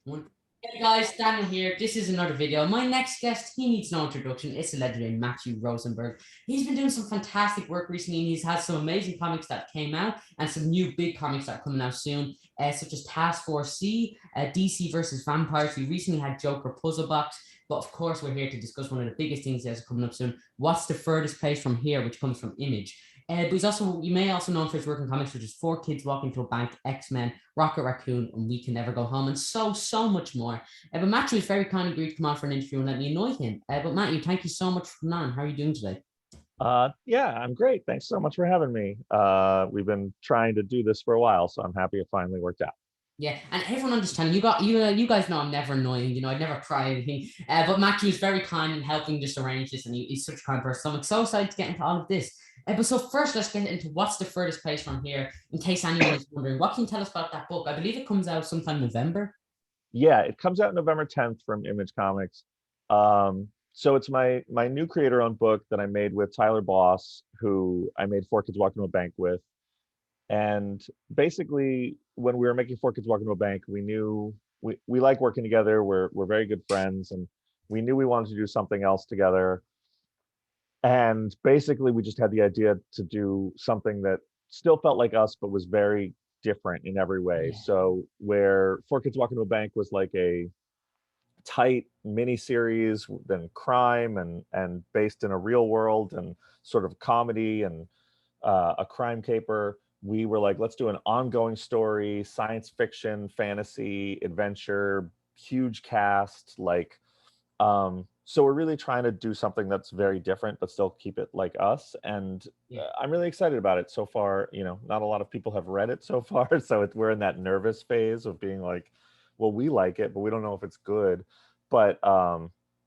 One. Hey guys, Daniel here. This is another video. My next guest, he needs no introduction. It's the legendary Matthew Rosenberg. He's been doing some fantastic work recently, and he's had some amazing comics that came out and some new big comics that are coming out soon, such as Task Force C, DC versus Vampires. We recently had Joker Puzzlebox, but of course, we're here to discuss one of the biggest things that's coming up soon. What's the furthest place from here, which comes from Image. But he's also, you may also know him for his work in comics, which is Four Kids Walk into a Bank, X-Men, Rocket Raccoon, and We Can Never Go Home, and so much more. But Matthew was very kind and agreed to come on for an interview and let me annoy him. But Matthew, thank you so much for coming on. How are you doing today? Yeah, I'm great. Thanks so much for having me. We've been trying to do this for a while, so I'm happy it finally worked out. Yeah, and everyone understands. You guys know I'm never annoying. I'd never try anything. But Matthew is very kind in helping just arrange this, and he's such a kind person. So I'm so excited to get into all of this. But so first, let's get into what's the furthest place from here. In case anyone is wondering, what can you tell us about that book? I believe it comes out sometime November. Yeah, it comes out November 10th from Image Comics. So it's my new creator-owned book that I made with Tyler Boss, who I made Four Kids Walk into a Bank with. And basically, when we were making Four Kids Walk into a Bank, we knew we like working together. We're very good friends, and we knew we wanted to do something else together. And basically, we just had the idea to do something that still felt like us, but was very different in every way. Yeah. So where Four Kids Walk into a Bank was like a tight mini series, then crime and based in a real world and sort of comedy and a crime caper. We were like, let's do an ongoing story, science fiction, fantasy, adventure, huge cast, like so we're really trying to do something that's very different, but still keep it like us. And Yeah. I'm really excited about it so far. Not a lot of people have read it so far, so we're in that nervous phase of being like, well, we like it, but we don't know if it's good. But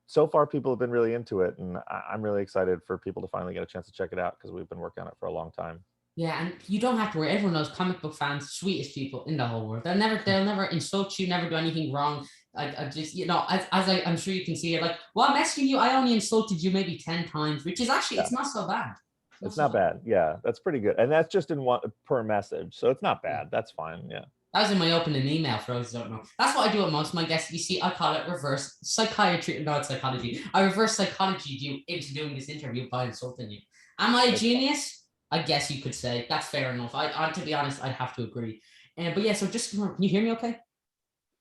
so far, people have been really into it, and I'm really excited for people to finally get a chance to check it out because we've been working on it for a long time. Yeah, and you don't have to worry. Everyone knows comic book fans, sweetest people in the whole world. They'll never insult you, never do anything wrong. I just, I'm sure you can see it. Like, well, I'm asking you, I only insulted you maybe 10 times, which is actually, Yeah, it's not so bad. It's not it's so not bad. bad. Yeah, that's pretty good, and that's just in one per message, so it's not Yeah. bad. That's fine. Yeah. That was in my opening email for those who don't know. That's what I do with most of my guests. You see, I call it reverse psychiatry, not psychology. I reverse psychology you into doing this interview by insulting you. Am I a That's fine. genius? I guess you could say that's fair enough. To be honest, I'd have to agree. But yeah, so just can you hear me okay?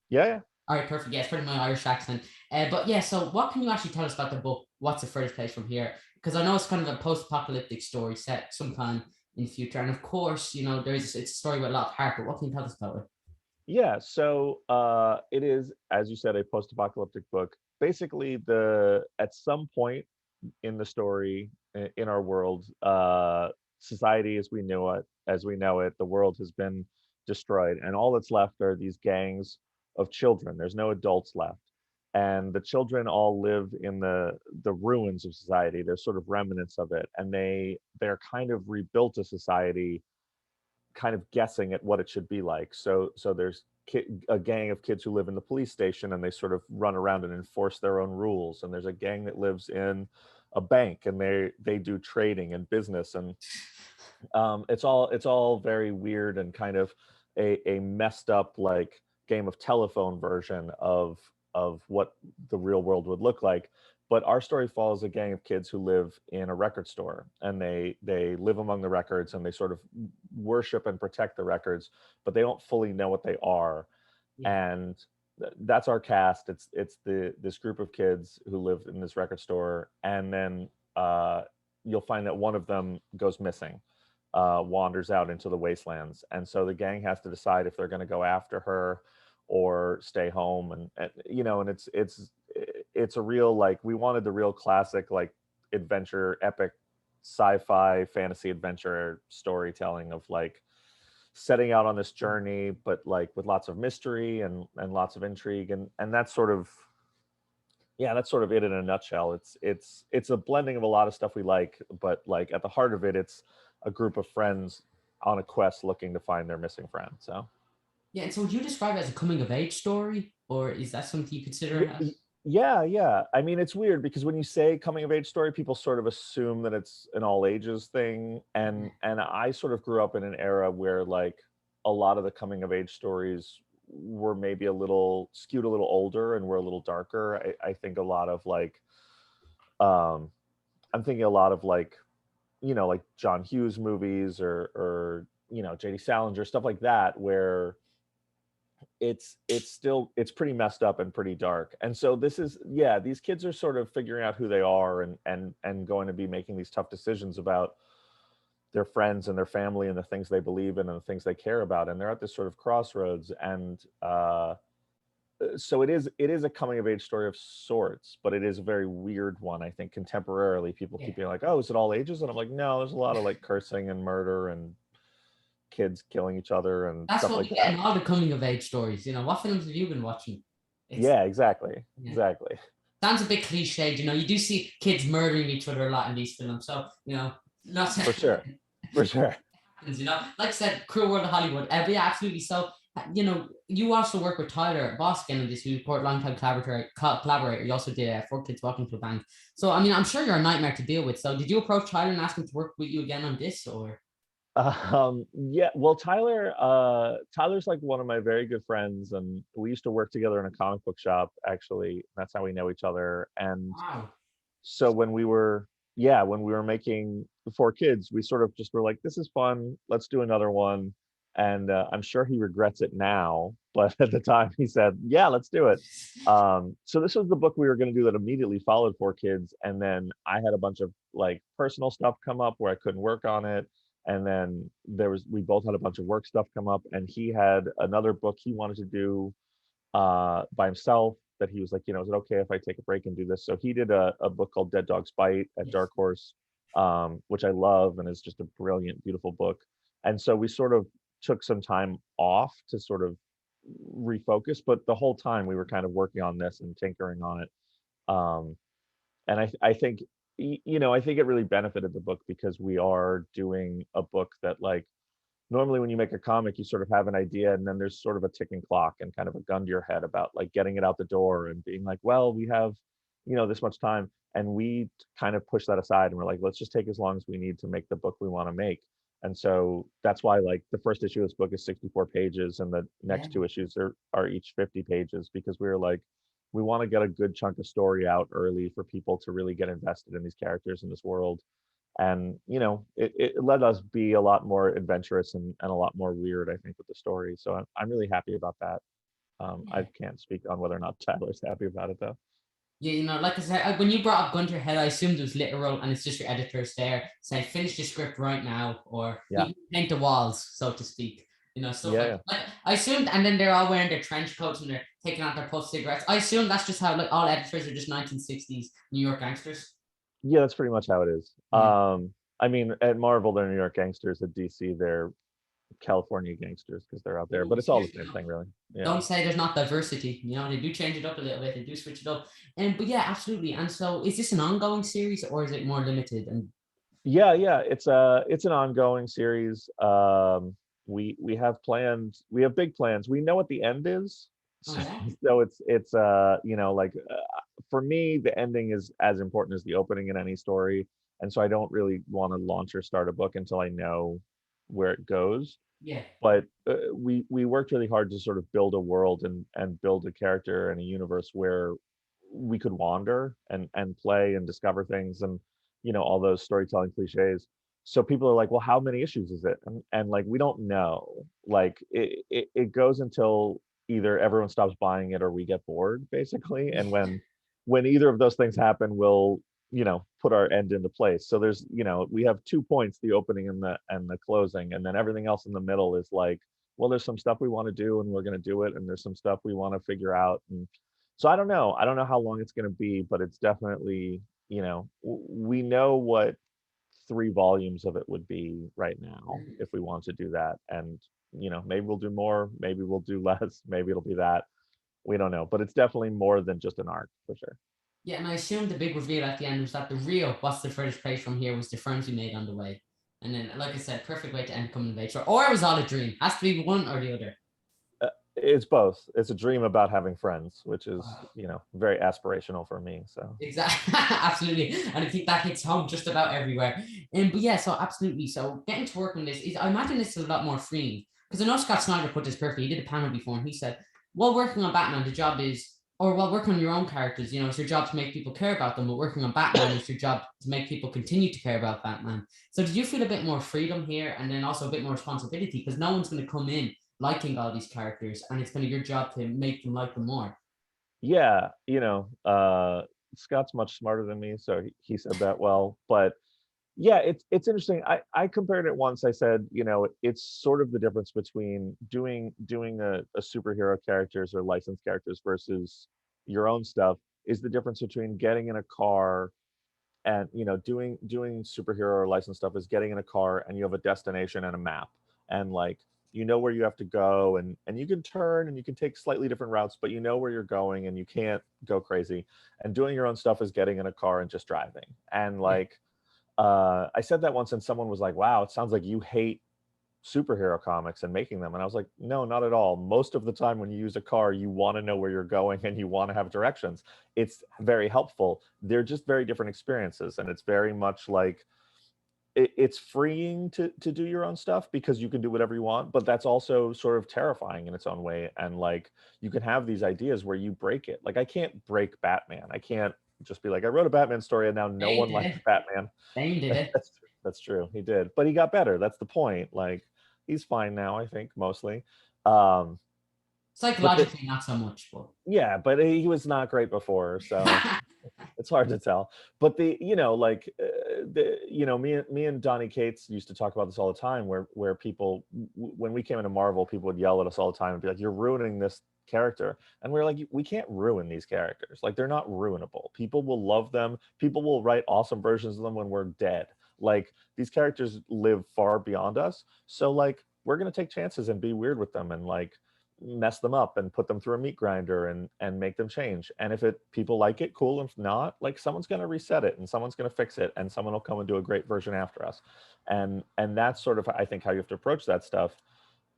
Yeah, yeah. All right, perfect. Yeah, it's pretty my Irish accent. But yeah, so what can you actually tell us about the book? What's the furthest place from here? Because I know it's kind of a post-apocalyptic story set sometime in the future, and of course, it's a story with a lot of heart. But what can you tell us about it? Yeah, so it is, as you said, a post-apocalyptic book. Basically, the at some point in the story, in our world, society as we know it, the world has been destroyed, and all that's left are these gangs of children. There's no adults left, and the children all live in the ruins of society. They're sort of remnants of it, and they're kind of rebuilt a society kind of guessing at what it should be like. So there's a gang of kids who live in the police station and they sort of run around and enforce their own rules. And there's a gang that lives in a bank and they do trading and business. And it's all very weird and kind of a messed up like game of telephone version of what the real world would look like. But our story follows a gang of kids who live in a record store, and they live among the records, and they sort of worship and protect the records, but they don't fully know what they are. Yeah. And that's our cast. It's this group of kids who live in this record store, and then you'll find that one of them goes missing, wanders out into the wastelands, and so the gang has to decide if they're going to go after her or stay home. And it's a real, like, we wanted the real classic like adventure epic sci-fi fantasy adventure storytelling of like setting out on this journey, but like with lots of mystery and lots of intrigue. And that's sort of, yeah, that's sort of it in a nutshell. It's a blending of a lot of stuff we like, but like at the heart of it, it's a group of friends on a quest looking to find their missing friend. So Yeah, and so would you describe it as a coming of age story, or is that something you consider Y- it as? y- yeah, yeah. I mean, it's weird because when you say coming of age story, people sort of assume that it's an all ages thing. And I sort of grew up in an era where like a lot of the coming of age stories were maybe a little skewed, a little older, and were a little darker. I think a lot of like, I'm thinking a lot of like, like John Hughes movies, or J.D. Salinger, stuff like that, where it's pretty messed up and pretty dark. And so this is, these kids are sort of figuring out who they are, and going to be making these tough decisions about their friends and their family and the things they believe in and the things they care about, and they're at this sort of crossroads. And so it is a coming of age story of sorts, but it is a very weird one. I think contemporarily people keep being like, oh, is it all ages? And I'm like, no, there's a lot of like cursing and murder and kids killing each other and That's stuff what like we get that. in all the coming of age stories. What films have you been watching? Exactly. Sounds a bit cliched. You do see kids murdering each other a lot in these films. So, not For sure. happens, like I said, Cruel World of Hollywood. Yeah, absolutely. So, you also work with Tyler Boskin in this, who's a longtime collaborator. You also did Four Kids Walking to a Bank. So, I mean, I'm sure you're a nightmare to deal with. So, did you approach Tyler and ask him to work with you again on this, or? Yeah, well, Tyler's like one of my very good friends, and we used to work together in a comic book shop, actually. That's how we know each other. And Wow. so when we were making Four Kids, we sort of just were like, this is fun, let's do another one. And I'm sure he regrets it now, but at the time he said, yeah, let's do it. So this was the book we were going to do that immediately followed Four Kids, and then I had a bunch of like personal stuff come up where I couldn't work on it. And then we both had a bunch of work stuff come up, and he had another book he wanted to do by himself, that he was like, is it okay if I take a break and do this? So he did a book called Dead Dog's Bite at Dark Horse, which I love, and is just a brilliant, beautiful book. And so we sort of took some time off to sort of refocus, but the whole time we were kind of working on this and tinkering on it. And I think, I think it really benefited the book, because we are doing a book that, like, normally when you make a comic, you sort of have an idea, and then there's sort of a ticking clock and kind of a gun to your head about like getting it out the door and being like, well, we have, this much time. And we kind of push that aside, and we're like, let's just take as long as we need to make the book we want to make. And so that's why, like, the first issue of this book is 64 pages, and the next two issues are each 50 pages, because we were like, we want to get a good chunk of story out early for people to really get invested in these characters in this world. And it let us be a lot more adventurous and a lot more weird, I think, with the story. So I'm really happy about that. I can't speak on whether or not Tyler's happy about it, though. Yeah, like I said, when you brought up Gunter Head, I assumed it was literal, and it's just your editors there saying, finish the script right now, or you paint the walls, so to speak. Stuff like I assumed. And then they're all wearing their trench coats and they're taking out their puff cigarettes. I assume that's just how, like, all editors are just 1960s New York gangsters. Yeah, that's pretty much how it is. I mean, at Marvel, they're New York gangsters. At DC, they're California gangsters, because they're out there. But it's all the same thing, really. Don't say there's not diversity. They do change it up a little bit. They do switch it up. But yeah, absolutely. And so, is this an ongoing series, or is it more limited? And yeah, it's an ongoing series. We have plans. We have big plans. We know what the end is. So it's like, for me, the ending is as important as the opening in any story. And so I don't really want to launch or start a book until I know where it goes. Yeah. But we worked really hard to sort of build a world and build a character and a universe where we could wander and play and discover things, and all those storytelling cliches. So people are like, well, how many issues is it? And like, we don't know. Like, it goes until either everyone stops buying it or we get bored, basically. And when either of those things happen, we'll put our end into place. So there's we have 2 points, the opening and the closing, and then everything else in the middle is like, well, there's some stuff we want to do and we're going to do it, and there's some stuff we want to figure out. And so I don't know how long it's going to be, but it's definitely, we know what 3 volumes of it would be right now if we want to do that. And maybe we'll do more, maybe we'll do less, maybe it'll be that, we don't know. But it's definitely more than just an arc, for sure. Yeah, and I assume the big reveal at the end was that the real What's the Furthest Place From Here was the friends we made on the way. And then, like I said, perfect way to end coming of age. Or it was all a dream. Has to be one or the other. It's both. It's a dream about having friends, which is, very aspirational for me. So exactly, absolutely, and I think that hits home just about everywhere. But yeah, so absolutely. So getting to work on this is, I imagine, it's a lot more freeing, because I know Scott Snyder put this perfectly. He did a panel before, and he said, while working on Batman, the job is, or while working on your own characters, you know, it's your job to make people care about them. But working on Batman, it's your job to make people continue to care about Batman. So did you feel a bit more freedom here, and then also a bit more responsibility, because no one's going to come in liking all these characters, and it's going to be your job to make them like them more. Yeah, Scott's much smarter than me, so he said that well. But yeah, it's interesting. I compared it once. I said, it's sort of the difference between doing a superhero characters or licensed characters versus your own stuff is the difference between getting in a car and doing superhero or licensed stuff is getting in a car and you have a destination and a map, and like where you have to go, and you can turn and you can take slightly different routes, but you know where you're going and you can't go crazy. And doing your own stuff is getting in a car and just driving. And like I said that once and someone was like, wow, it sounds like you hate superhero comics and making them. And I was like, no, not at all. Most of the time when you use a car, you want to know where you're going and you want to have directions. It's very helpful. They're just very different experiences, and it's very much like it's freeing to do your own stuff because you can do whatever you want, but that's also sort of terrifying in its own way. And like you can have these ideas where you break it. Like I can't break Batman. I can't just be like, I wrote a Batman story and now no one likes Batman. Bane did it. That's true. He did, but he got better. That's the point. Like he's fine now, I think, mostly. Psychologically, not so much, but yeah, but he was not great before, so it's hard to tell. But me and Donnie Cates used to talk about this all the time, where people, when we came into Marvel, people would yell at us all the time and be like, "You're ruining this character," and we're like, "We can't ruin these characters. Like they're not ruinable. People will love them. People will write awesome versions of them when we're dead. Like these characters live far beyond us, so like we're gonna take chances and be weird with them and like mess them up and put them through a meat grinder and make them change. And if people like it, cool. If not, like someone's going to reset it and someone's going to fix it and someone will come and do a great version after us. And that's sort of, I think, how you have to approach that stuff.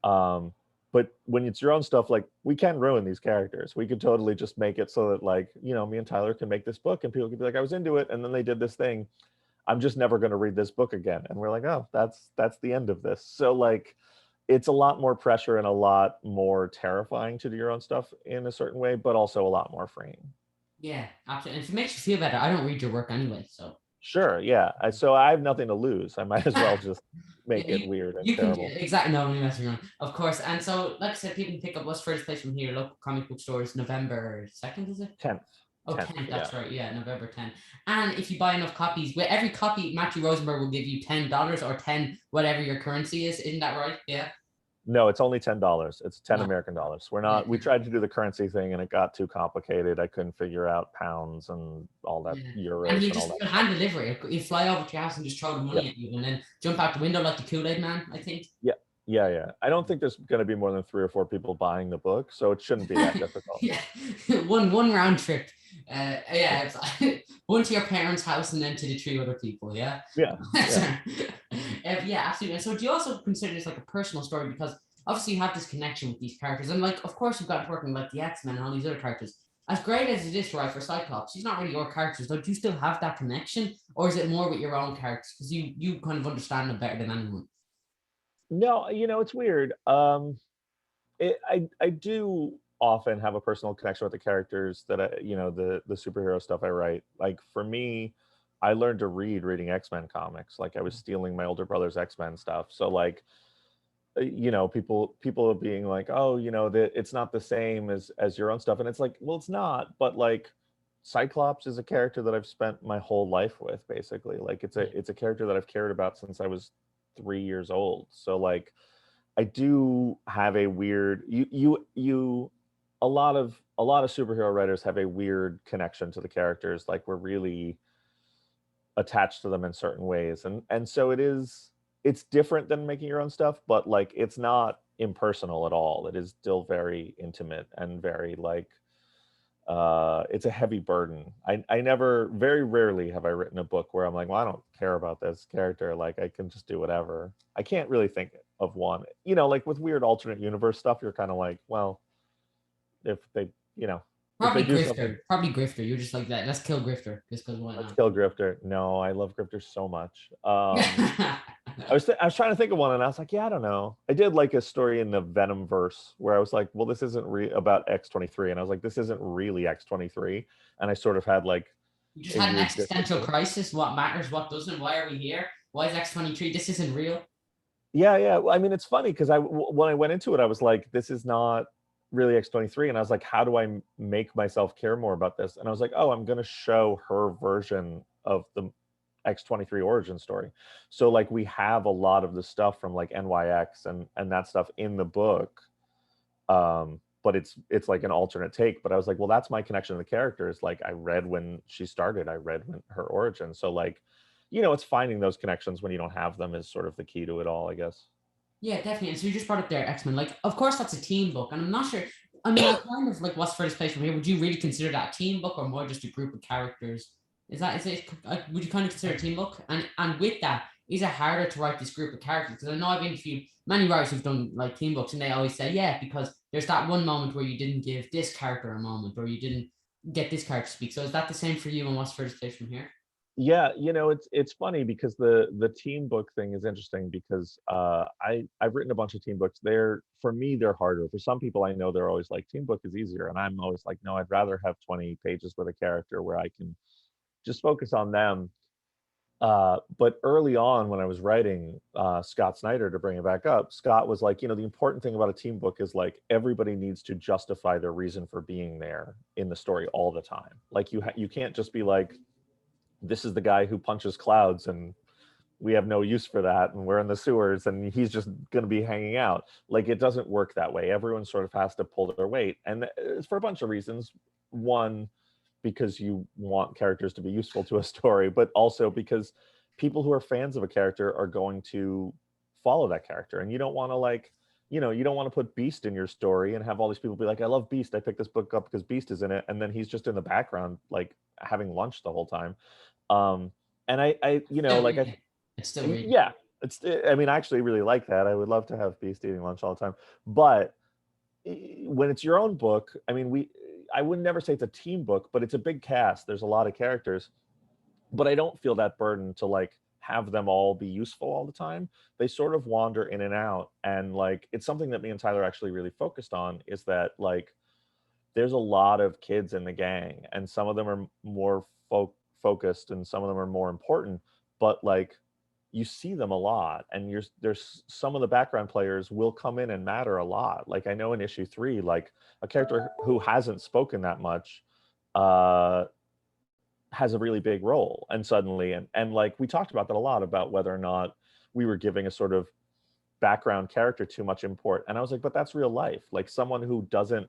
But when it's your own stuff, like we can ruin these characters. We could totally just make it so that like, me and Tyler can make this book and people can be like, I was into it and then they did this thing. I'm just never going to read this book again. And we're like, oh, that's the end of this. So like, it's a lot more pressure and a lot more terrifying to do your own stuff in a certain way, but also a lot more freeing. Yeah, absolutely. And if it makes you feel better, I don't read your work anyway, so. Sure, yeah. So I have nothing to lose. I might as well just make it weird and terrible. Exactly. No, I'm messing around. Of course. And so, like I said, people can pick up what's Furthest Place From Here, local comic book stores, November 2nd, is it? 10th. Oh, 10th, that's right. Yeah, November 10th. And if you buy enough copies, with every copy, Matthew Rosenberg will give you $10 or 10, whatever your currency is. Isn't that right? Yeah. No, it's only $10. It's 10 American dollars. We tried to do the currency thing and it got too complicated. I couldn't figure out pounds and all that euros. And you just hand deliver it. You fly over to your house and just throw the money at you and then jump out the window like the Kool-Aid man, I think. Yeah. I don't think there's going to be more than 3 or 4 people buying the book, so it shouldn't be that difficult. Yeah, one round trip. It's one to your parents' house and then to the 3 other people. Yeah. Yeah. Absolutely. And so, do you also consider this like a personal story, because obviously you have this connection with these characters, and like, of course, you've got working like the X-Men and all these other characters. As great as it is to write for Cyclops, he's not really your characters. Though, do you still have that connection, or is it more with your own characters because you kind of understand them better than anyone? No, it's weird. I do often have a personal connection with the characters that the superhero stuff I write. Like for me, I learned to reading X-Men comics. Like I was stealing my older brother's X-Men stuff. So like, people are being like, oh, that it's not the same as your own stuff, and it's like, well, it's not. But like, Cyclops is a character that I've spent my whole life with, basically. Like it's a character that I've cared about since I was 3 years old. So like I do have a weird a lot of superhero writers have a weird connection to the characters. Like we're really attached to them in certain ways, and so it's different than making your own stuff, but like it's not impersonal at all. It is still very intimate and very like it's a heavy burden. Very rarely have I written a book where I'm like, well, I don't care about this character. Like I can just do whatever. I can't really think of one. Like with weird alternate universe stuff, you're kind of like, well, if they, Probably if they Grifter. Probably Grifter. You're just like that. Let's kill Grifter. Just because why not? Let's kill Grifter. No, I love Grifter so much. I was trying to think of one, and I was like, yeah, I don't know. I did like a story in the Venom verse where I was like, well, this isn't about X-23, and I was like, this isn't really X-23, and I sort of had like You just a had an weird existential disconnect. crisis. What matters? What doesn't? Why are we here? Why is X-23? This isn't real. Yeah, yeah. Well, I mean, it's funny because when I went into it, I was like, this is not really X-23, and I was like, how do I make myself care more about this? And I was like, oh, I'm gonna show her version of the X-23 origin story. So like we have a lot of the stuff from like NYX and that stuff in the book. But it's like an alternate take. But I was like, well, that's my connection to the characters. Like I read when she started, I read when her origin. So like, it's finding those connections when you don't have them is sort of the key to it all, I guess. Yeah, definitely. And so you just brought up there X-Men. Like, of course, that's a team book, and I'm not sure. I mean, I kind of like what's Furthest Place From Here. Would you really consider that a team book or more just a group of characters? Is it? Would you kind of consider a team book? And with that, is it harder to write this group of characters? Because I know I've interviewed many writers who've done like team books, and they always say, yeah, because there's that one moment where you didn't give this character a moment, or you didn't get this character to speak. So is that the same for you? And what's Furthest Place From Here? Yeah, it's funny because the team book thing is interesting because I've written a bunch of team books. For me they're harder. For some people I know they're always like team book is easier, and I'm always like, no, I'd rather have 20 pages with a character where I can just focus on them. But early on when I was writing Scott Snyder, to bring it back up, Scott was like, the important thing about a team book is like everybody needs to justify their reason for being there in the story all the time. Like you can't just be like, this is the guy who punches clouds and we have no use for that and we're in the sewers and he's just going to be hanging out. Like it doesn't work that way. Everyone sort of has to pull their weight, and it's for a bunch of reasons. One, because you want characters to be useful to a story, but also because people who are fans of a character are going to follow that character, and you don't want to like, you don't want to put Beast in your story and have all these people be like, I love Beast, I picked this book up because Beast is in it, and then he's just in the background like having lunch the whole time. um and I Still like reading it. It's still reading. yeah, I mean, I actually really like that. I would love to have Beast eating lunch all the time. But when it's your own book, I mean, I would never say it's a team book, but it's a big cast. There's a lot of characters, but I don't feel that burden to like have them all be useful all the time. They sort of wander in and out. And like, it's something that me and Tyler actually really focused on, is that like, there's a lot of kids in the gang, and some of them are more focused and some of them are more important, but like you see them a lot, and there's some of the background players will come in and matter a lot. Like I know in issue 3, like a character who hasn't spoken that much uh has a really big role, and suddenly, and like we talked about that a lot, about whether or not we were giving a sort of background character too much import. And I was like, but that's real life. Like someone who doesn't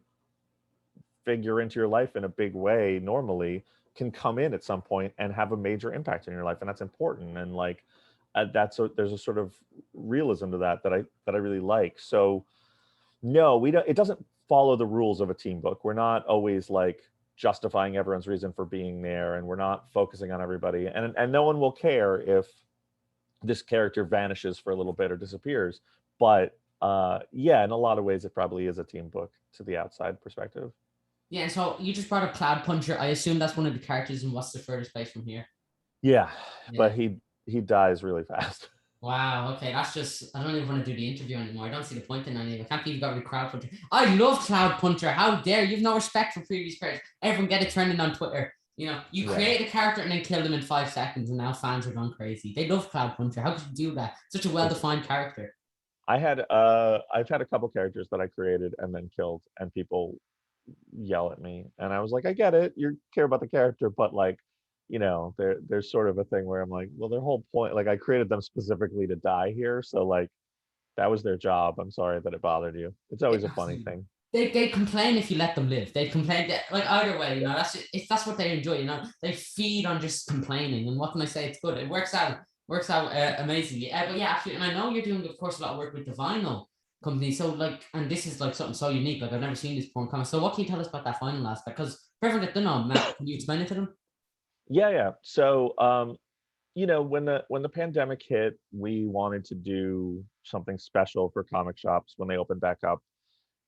figure into your life in a big way normally can come in at some point and have a major impact in your life, and that's important. And like there's a sort of realism to that I really like. So no, we don't, it doesn't follow the rules of a team book. We're not always like justifying everyone's reason for being there, and we're not focusing on everybody, and no one will care if this character vanishes for a little bit or disappears. But yeah, in a lot of ways it probably is a team book to the outside perspective. Yeah, and so you just brought up Cloud Puncher. I assume that's one of the characters in What's the Furthest Place From Here? Yeah, but Yeah. he dies really fast. Wow. Okay, that's just. I don't even want to do the interview anymore. I don't see the point in any of it. I can't believe you got rid of Cloud Puncher. I love Cloud Puncher. How dare you? Have no respect for previous players. Everyone get it trending on Twitter. You Yeah, create a character and then kill them in 5 seconds, and now fans are going crazy. They love Cloud Puncher. How could you do that? Such a it's well-defined character. I've had a couple characters that I created and then killed, and people yell at me, and I was like, I get it, you care about the character, but like, there's sort of a thing where I'm like, well, their whole point, like I created them specifically to die here, so like that was their job. I'm sorry that it bothered you. It's Yeah, always a funny absolutely. thing. They complain if you let them live. They complain that, like, either way, that's if that's what they enjoy. They feed on just complaining. And what can I say? It's good. It works out amazingly. But yeah, actually, and I know you're doing, of course, a lot of work with the vinyl company. So like, and this is like something so unique. Like I've never seen this before in comics. So what can you tell us about that vinyl aspect? Because for everyone that don't know, Matt, can you explain it to them? Yeah, yeah. So when the pandemic hit, we wanted to do something special for comic shops when they opened back up.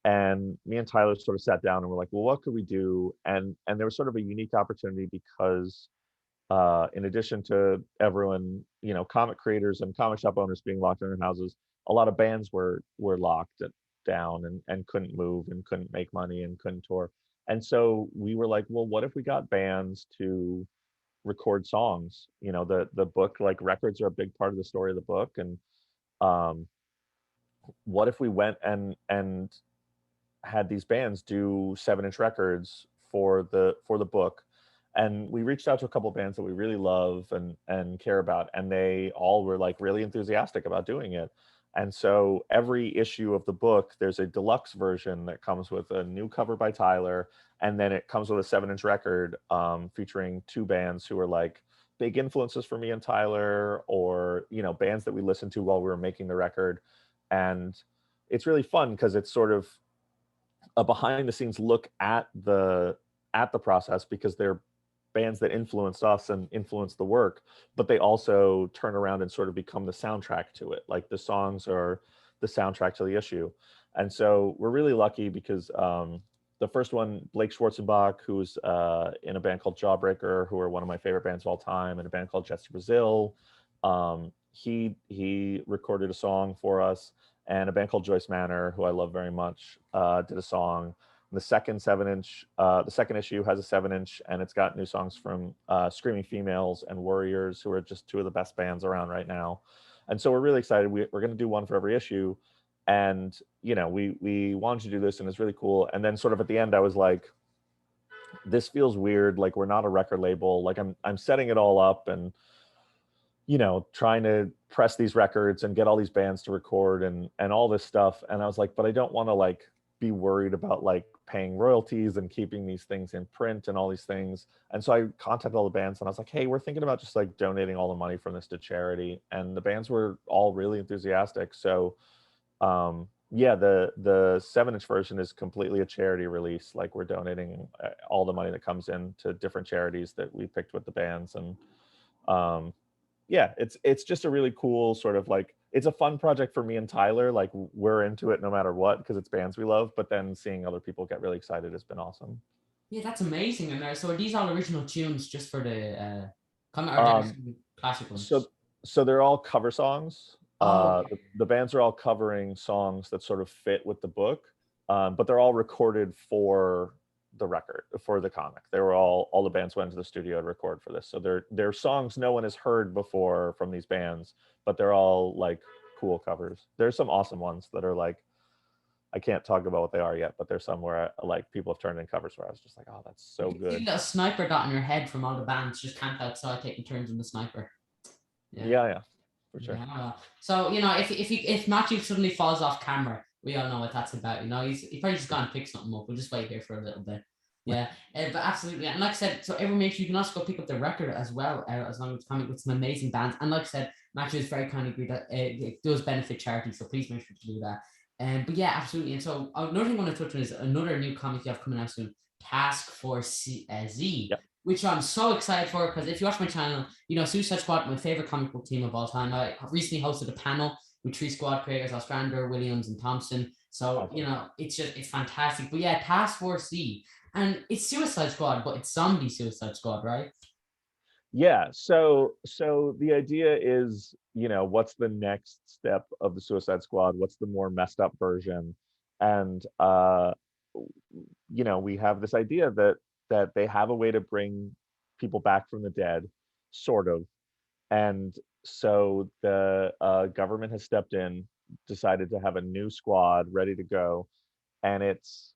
And me and Tyler sort of sat down and we're like, well, what could we do? And there was sort of a unique opportunity because in addition to everyone, comic creators and comic shop owners being locked in their houses, a lot of bands were locked down and couldn't move and couldn't make money and couldn't tour. And so we were like, well, what if we got bands to record songs? The book, like, records are a big part of the story of the book. And um, what if we went and had these bands do 7-inch records for the book? And we reached out to a couple bands that we really love and care about, and they all were like really enthusiastic about doing it. And so every issue of the book, there's a deluxe version that comes with a new cover by Tyler, and then it comes with a 7-inch record featuring 2 bands who are like big influences for me and Tyler, or bands that we listened to while we were making the record. And it's really fun because it's sort of a behind the scenes look at the process, because they're bands that influenced us and influenced the work, but they also turn around and sort of become the soundtrack to it. Like, the songs are the soundtrack to the issue. And so we're really lucky because the first one, Blake Schwarzenbach, who's in a band called Jawbreaker, who are one of my favorite bands of all time, and a band called Jets to Brazil, he recorded a song for us. And a band called Joyce Manor, who I love very much, did a song. The second 7-inch, the second issue has a 7-inch, and it's got new songs from Screaming Females and Warriors, who are just 2 of the best bands around right now. And so we're really excited. We're going to do one for every issue. And, we wanted to do this, and it's really cool. And then sort of at the end, I was like, this feels weird. Like, we're not a record label. Like, I'm setting it all up and, trying to press these records and get all these bands to record and all this stuff. And I was like, but I don't want to like be worried about like paying royalties and keeping these things in print and all these things. And so I contacted all the bands and I was like, hey, we're thinking about just like donating all the money from this to charity. And the bands were all really enthusiastic. So yeah, the 7-inch version is completely a charity release. Like, we're donating all the money that comes in to different charities that we picked with the bands. And yeah, it's just a really cool sort of like, it's a fun project for me and Tyler. Like, we're into it no matter what, because it's bands we love, but then seeing other people get really excited has been awesome. Yeah, that's amazing. And so are these all original tunes just for the comic, or classic ones? So they're all cover songs. Oh, okay. The bands are all covering songs that sort of fit with the book, but they're all recorded for the record, for the comic. They were all the bands went into the studio to record for this. So they're songs no one has heard before from these bands, but they're all like cool covers. There's some awesome ones that are like, I can't talk about what they are yet, but there's some where like people have turned in covers where I was just like, oh, that's so good. You got a sniper dot in your head from all the bands just camped outside taking turns on the sniper. Yeah, for sure. Yeah. So if Matthew suddenly falls off camera, we all know what that's about. He probably just gone and pick something up. We'll just wait here for a little bit. Yeah, but absolutely. And like I said, so everyone make sure you can also go pick up the record as well, as long as it's coming with some amazing bands. And like I said, Matthew is very kindly agreed that it does benefit charity, so please make sure to do that. But yeah, absolutely. And so another thing I want to touch on is another new comic you have coming out soon, Task Force Z. Yep. Which I'm so excited for, because if you watch my channel, Suicide Squad, my favorite comic book team of all time. I recently hosted a panel with 3 squad creators, Ostrander, Williams, and Thompson. So, it's fantastic. But yeah, Task Force Z. And it's Suicide Squad, but it's zombie Suicide Squad, right? Yeah. So the idea is, what's the next step of the Suicide Squad? What's the more messed up version? And we have this idea that they have a way to bring people back from the dead, sort of. And so the government has stepped in, decided to have a new squad ready to go, and it's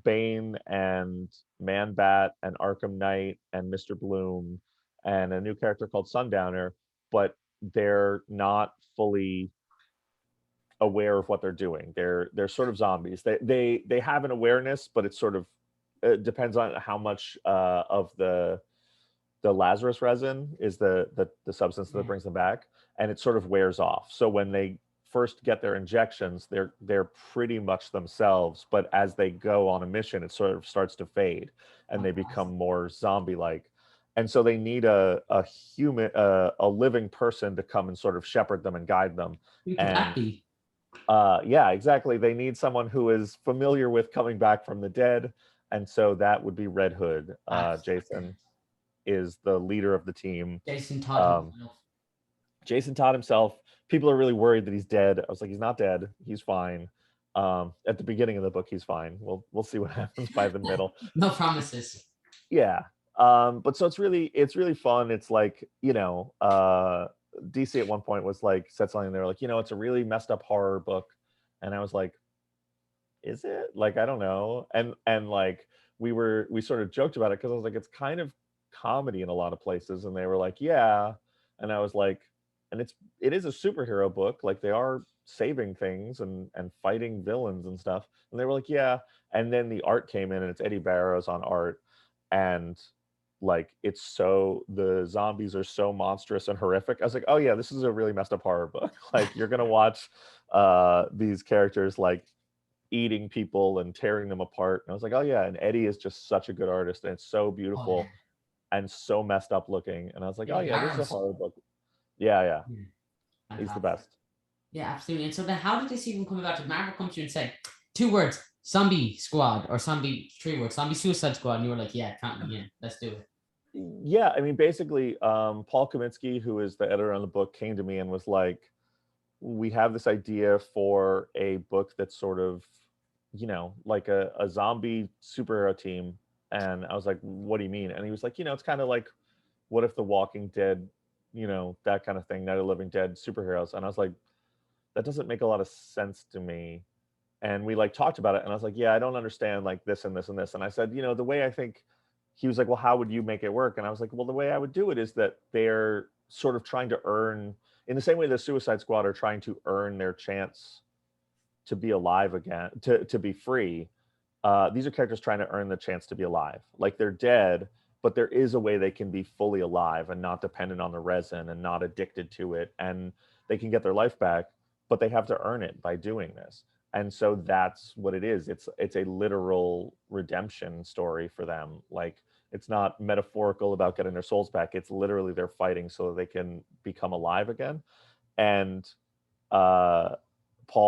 Bane and Man-Bat and Arkham Knight and Mr. Bloom and a new character called Sundowner, but they're not fully aware of what they're doing. They're sort of zombies. They have an awareness, but it's sort of, it depends on how much of the Lazarus resin is the substance that brings them back, and it sort of wears off. So when they first get their injections, they're pretty much themselves, but as they go on a mission, it sort of starts to fade and they become more zombie-like. And so they need a human, a living person to come and sort of shepherd them and guide them. Who could that be? Yeah, exactly. They need someone who is familiar with coming back from the dead, and so that would be Red Hood, Jason. is the leader of the team. Jason Todd Um, himself. Jason Todd himself. People are really worried that he's dead. I was like, he's not dead. He's fine. At the beginning of the book, he's fine. We'll see what happens by the middle. No promises. Yeah. But so it's really fun. It's like, DC at one point was like, said something, they were like, it's a really messed up horror book. And I was like, is it? Like, I don't know. And like we sort of joked about it because I was like, it's kind of comedy in a lot of places. And they were like, yeah. And I was like, and it is a superhero book. Like, they are saving things and fighting villains and stuff. And they were like, yeah. And then the art came in, and it's Eddie Barrows on art. And like, the zombies are so monstrous and horrific. I was like, oh yeah, this is a really messed up horror book. Like, you're gonna watch these characters like eating people and tearing them apart. And I was like, oh yeah, and Eddie is just such a good artist, and it's so Oh, beautiful and so messed up looking. And I was like, oh yeah. yeah, this is a horror book. Yeah, Yeah. he's the best. Yeah, absolutely. And so then how did this even come about? Did Marvel come to you and say 2 words, zombie squad, or 3 words, zombie suicide squad? And you were like, yeah, count me in, let's do it. Yeah, I mean, basically, Paul Kaminsky, who is the editor on the book, came to me and was like, we have this idea for a book that's sort of, like a zombie superhero team. And I was like, what do you mean? And he was like, it's kind of like, what if The Walking Dead, that kind of thing, Night of the Living Dead superheroes. And I was like, that doesn't make a lot of sense to me. And we like talked about it, and I was like, yeah, I don't understand like this and this and this. And I said, the way I think, he was like, well, how would you make it work? And I was like, well, the way I would do it is that they're sort of trying to earn, in the same way the Suicide Squad are trying to earn their chance to be alive again, to be free. These are characters trying to earn the chance to be alive. Like, they're dead, but there is a way they can be fully alive and not dependent on the resin and not addicted to it. And they can get their life back, but they have to earn it by doing this. And so that's what it is. It's a literal redemption story for them. Like, it's not metaphorical about getting their souls back. It's literally they're fighting so that they can become alive again. And Paul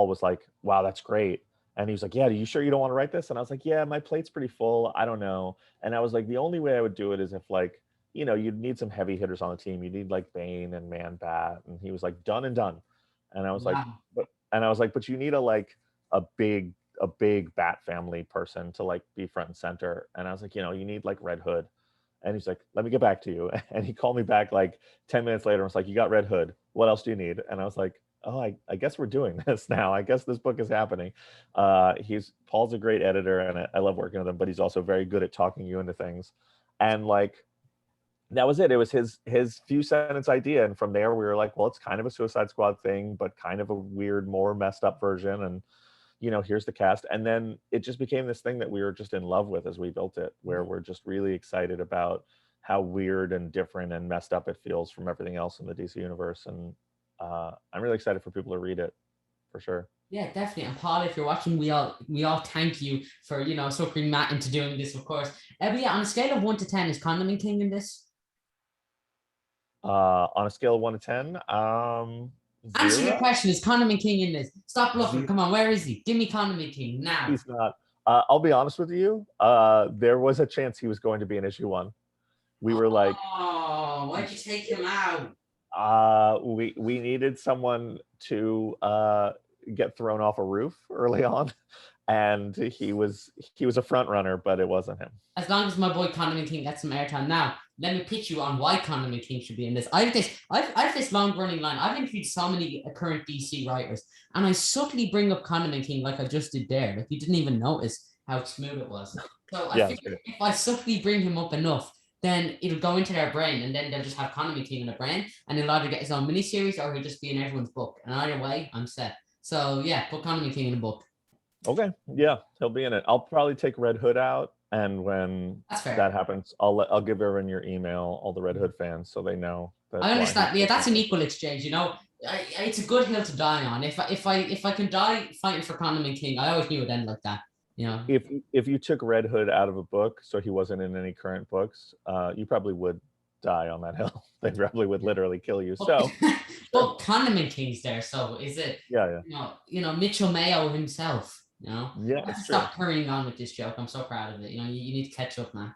was like, wow, that's great. And he was like, yeah, are you sure you don't want to write this? And I was like, yeah, my plate's pretty full. I don't know. And I was like, the only way I would do it is if, like, you'd need some heavy hitters on the team. You need like Bane and Man Bat. And he was like, done and done. And I was like, Wow. but you need a big Bat family person to like be front and center. And I was like, you need like Red Hood. And he's like, let me get back to you. And he called me back like 10 minutes later and was like, you got Red Hood. What else do you need? And I was like, oh, I guess we're doing this now. I guess this book is happening. Paul's a great editor, and I love working with him, but he's also very good at talking you into things. And like, that was it. It was his few sentence idea. And from there we were like, well, it's kind of a Suicide Squad thing, but kind of a weird, more messed up version. And, here's the cast. And then it just became this thing that we were just in love with as we built it, where we're just really excited about how weird and different and messed up it feels from everything else in the DC universe. And I'm really excited for people to read it, for sure. Yeah, definitely. And Paul, if you're watching, we all thank you for, suckering Matt into doing this, of course. But yeah, on a scale of 1 to 10, is Condiment King in this? On a scale of 1 to 10, Answer your 0. question. Is Condiment King in this? Stop bluffing. Come on, where is he? Give me Condiment King now. He's not. I'll be honest with you. There was a chance he was going to be in issue 1. We were like, oh, why'd you take him out? We needed someone to get thrown off a roof early on, and he was a front runner, but it wasn't him. As long as my boy Condiment King gets some airtime. Now, let me pitch you on why Condiment King should be in this. I have this long running line. I've interviewed so many current DC writers, and I subtly bring up Condiment King like I just did there. Like, you didn't even notice how smooth it was. So I figured if I subtly bring him up enough, then it'll go into their brain, and then they'll just have Condiment King in their brain, and he'll either get his own miniseries or he'll just be in everyone's book. And either way, I'm set. So yeah, put Condiment King in the book. Okay, yeah, he'll be in it. I'll probably take Red Hood out, and when that happens, I'll give everyone your email, all the Red Hood fans, so they know. I understand. Yeah, that's an equal exchange. It's a good hill to die on. If I can die fighting for Condiment King, I always knew it'd end like that. If you took Red Hood out of a book, so he wasn't in any current books, you probably would die on that hill. They probably would literally kill you. So, but Condiment King's there, so is it? Yeah. Mitchell Mayo himself. Yeah, stop hurrying on with this joke. I'm so proud of it. You need to catch up, man.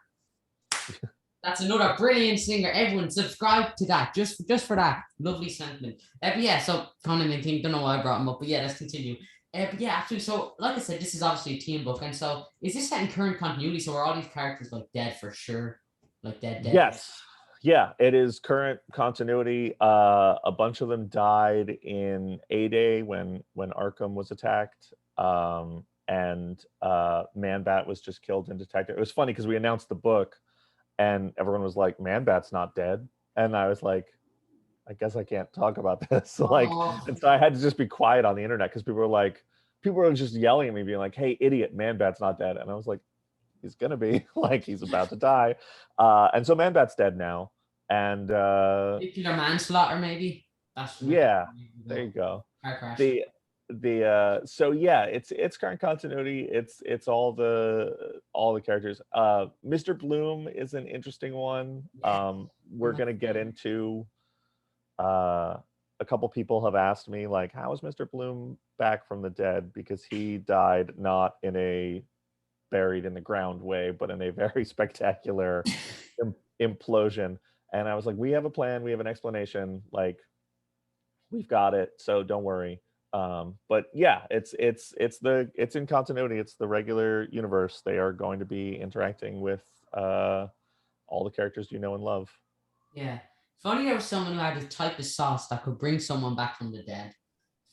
That's another brilliant singer. Everyone subscribe to that just for that. Lovely sentiment. But yeah, so Conan and King, don't know why I brought him up, but yeah, let's continue. But yeah, actually, so like I said, this is obviously a team book, and so is this set in current continuity? So are all these characters like dead for sure? Like dead? Yes. Yeah, it is current continuity. A bunch of them died in A-Day when Arkham was attacked. And Man-Bat was just killed in Detective. It was funny because we announced the book and everyone was like, Man-Bat's not dead. And I was like, I guess I can't talk about this. Like, and so I had to just be quiet on the internet because people were just yelling at me, being like, "Hey, idiot, Man-Bat's not dead." And I was like, he's gonna be, like, he's about to die. And so Man-Bat's dead now. And Nuclear manslaughter, maybe. That's yeah, there you go. Car crash. So yeah, it's current continuity. It's all the characters. Mr. Bloom is an interesting one. We're gonna get into a couple people have asked me, like, how is Mr. Bloom back from the dead? Because he died not in a buried in the ground way, but in a very spectacular implosion. And I was like, we have a plan, we have an explanation, like, we've got it, so don't worry. But yeah, it's in continuity. It's the regular universe. They are going to be interacting with all the characters you know and love. Yeah. If only there was someone who had the type of sauce that could bring someone back from the dead.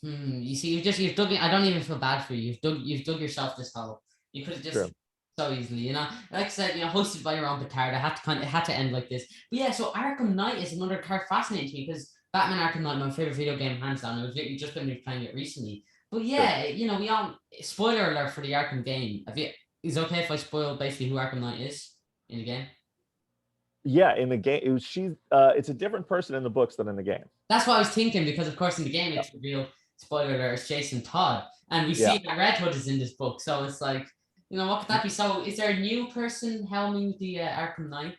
You see, you've dug. I don't even feel bad for you. You've dug yourself this hole. You could have just True. so easily, Like I said, hosted by your own petard. It had to end like this. But yeah, so Arkham Knight is another card fascinating to me because Batman Arkham Knight, my favorite video game, hands down. I was literally just been playing it recently. But yeah, sure. We all spoiler alert for the Arkham game. Is it okay if I spoil basically who Arkham Knight is in the game? Yeah, in the game, it's a different person in the books than in the game. That's what I was thinking, because of course in the game it's real spoiler alert, it's Jason Todd, and we see that Red Hood is in this book, so it's like, what could that be? So is there a new person helming the Arkham Knight?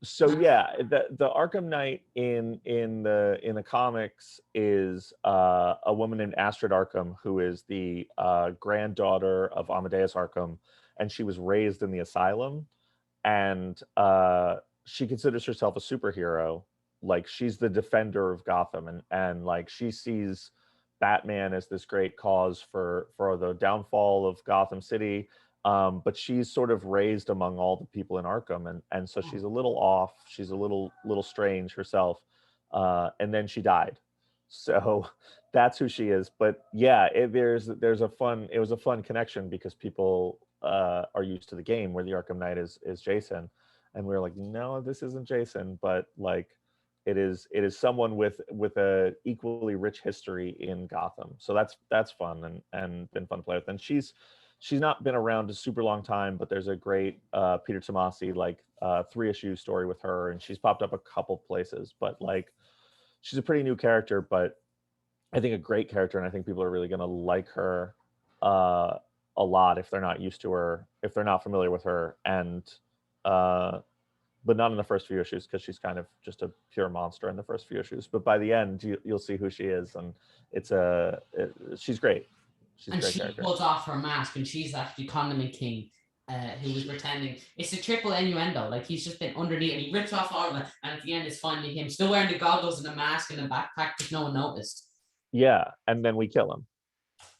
So yeah, the Arkham Knight in the comics is a woman named Astrid Arkham, who is the granddaughter of Amadeus Arkham, and she was raised in the asylum, and she considers herself a superhero. Like, she's the defender of Gotham, and like, she sees Batman as this great cause for the downfall of Gotham City. But she's sort of raised among all the people in Arkham, and so she's a little off. She's a little strange herself, and then she died. So that's who she is. But yeah, it was a fun connection because people are used to the game where the Arkham Knight is Jason, and we were like, no, this isn't Jason, but like, it is someone with a equally rich history in Gotham. So that's fun and been fun to play with. And she's not been around a super long time, but there's a great Peter Tomasi 3-issue story with her, and she's popped up a couple places. But like, she's a pretty new character, but I think a great character, and I think people are really going to like her a lot if they're not used to her, if they're not familiar with her, and but not in the first few issues, because she's kind of just a pure monster in the first few issues. But by the end, you'll see who she is, and she's great. She's and she pulls off her mask, and she's actually Condiment King, who was pretending. It's a triple innuendo. Like, he's just been underneath, and he rips off all of it, and at the end it's finally him, still wearing the goggles and the mask and the backpack, just no one noticed. Yeah, and then we kill him.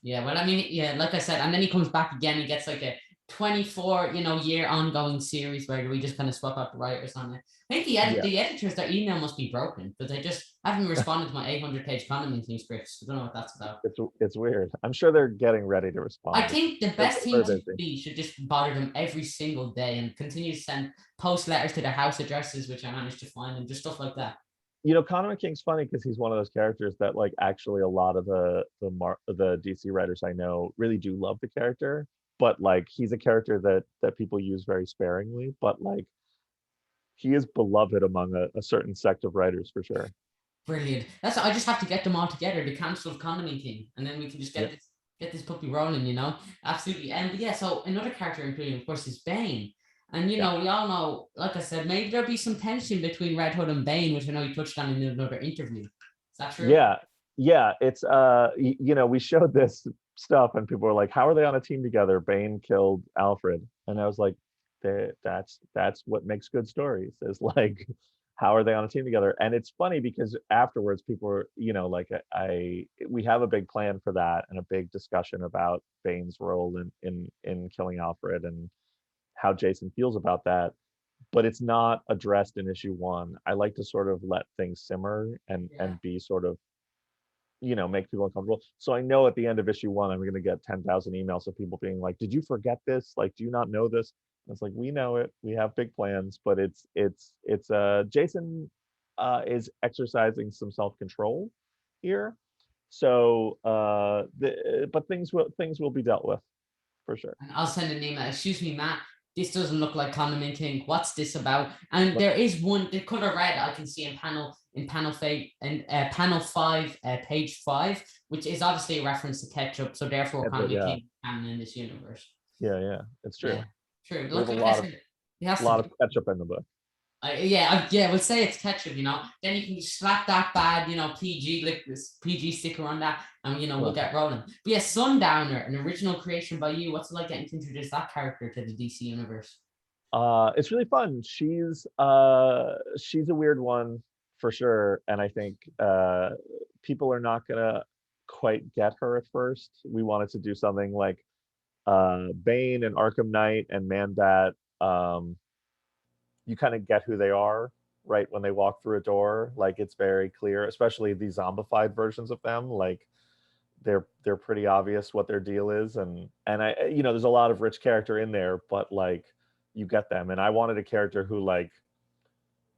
Yeah, well, I mean, yeah, like I said, and then he comes back again. He gets like a 24 year ongoing series where we just kind of swap out the writers on it. I think the editors, their email must be broken, but they just haven't responded to my 800-page Condiment King scripts. I don't know what that's about. It's weird. I'm sure they're getting ready to respond. I think the best thing to be should just bother them every single day and continue to send post letters to their house addresses, which I managed to find, and just stuff like that. Condiment King's funny because he's one of those characters that, like, actually a lot of the DC writers I know really do love the character, but like, he's a character that people use very sparingly, but like, he is beloved among a certain sect of writers for sure. Brilliant. I just have to get them all together, the Council of Condiment King, and then we can just get this puppy rolling, Absolutely. And yeah, so another character including, of course, is Bane. And we all know, like I said, maybe there'll be some tension between Red Hood and Bane, which I know you touched on in another interview. Is that true? Yeah. It's we showed this stuff and people were like, how are they on a team together? Bane killed Alfred. And I was like, that's what makes good stories, is like, how are they on a team together? And it's funny because afterwards people are, like, we have a big plan for that and a big discussion about Bane's role in killing Alfred and how Jason feels about that, but it's not addressed in issue 1. I like to sort of let things simmer and Yeah. be sort of, make people uncomfortable. So I know at the end of issue 1, I'm going to get 10,000 emails of people being like, "Did you forget this? Like, do you not know this?" And it's like, we know it. We have big plans, but Jason is exercising some self-control here. So, but things will be dealt with for sure. And I'll send an email. Excuse me, Matt. This doesn't look like Condiment King. What's this about? And there is one, the color red I can see in panel 5, page 5, which is obviously a reference to ketchup. So therefore, Condiment Yeah, King is canon in this universe. yeah, it's true. Yeah, true. We have Look, like I said, it has a lot to of be. ketchup in the book. We'll say it's ketchup, Then you can slap that bad, PG, like this PG sticker on that, and we'll get rolling. But yeah, Sundowner, an original creation by you. What's it like getting to introduce that character to the DC universe? It's really fun. She's a weird one for sure, and I think people are not gonna quite get her at first. We wanted to do something like Bane and Arkham Knight and Man-Bat. You kind of get who they are right when they walk through a door. Like, it's very clear, especially the zombified versions of them. Like, they're pretty obvious what their deal is, and I, there's a lot of rich character in there, but like, you get them. And I wanted a character who, like,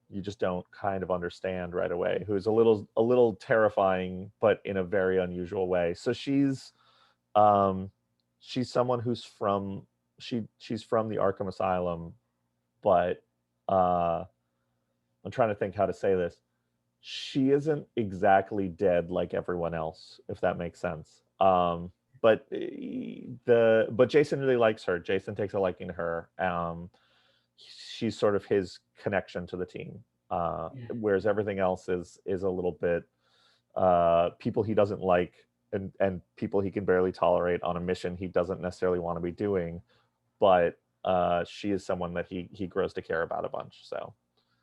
you just don't kind of understand right away, who's a little terrifying, but in a very unusual way. So she's someone who's she's from the Arkham Asylum, but I'm trying to think how to say this. She isn't exactly dead like everyone else, if that makes sense. But Jason really likes her. Jason takes a liking to her. She's sort of his connection to the team. Whereas everything else is a little bit people he doesn't like, and people he can barely tolerate on a mission he doesn't necessarily want to be doing. But she is someone that he grows to care about a bunch. So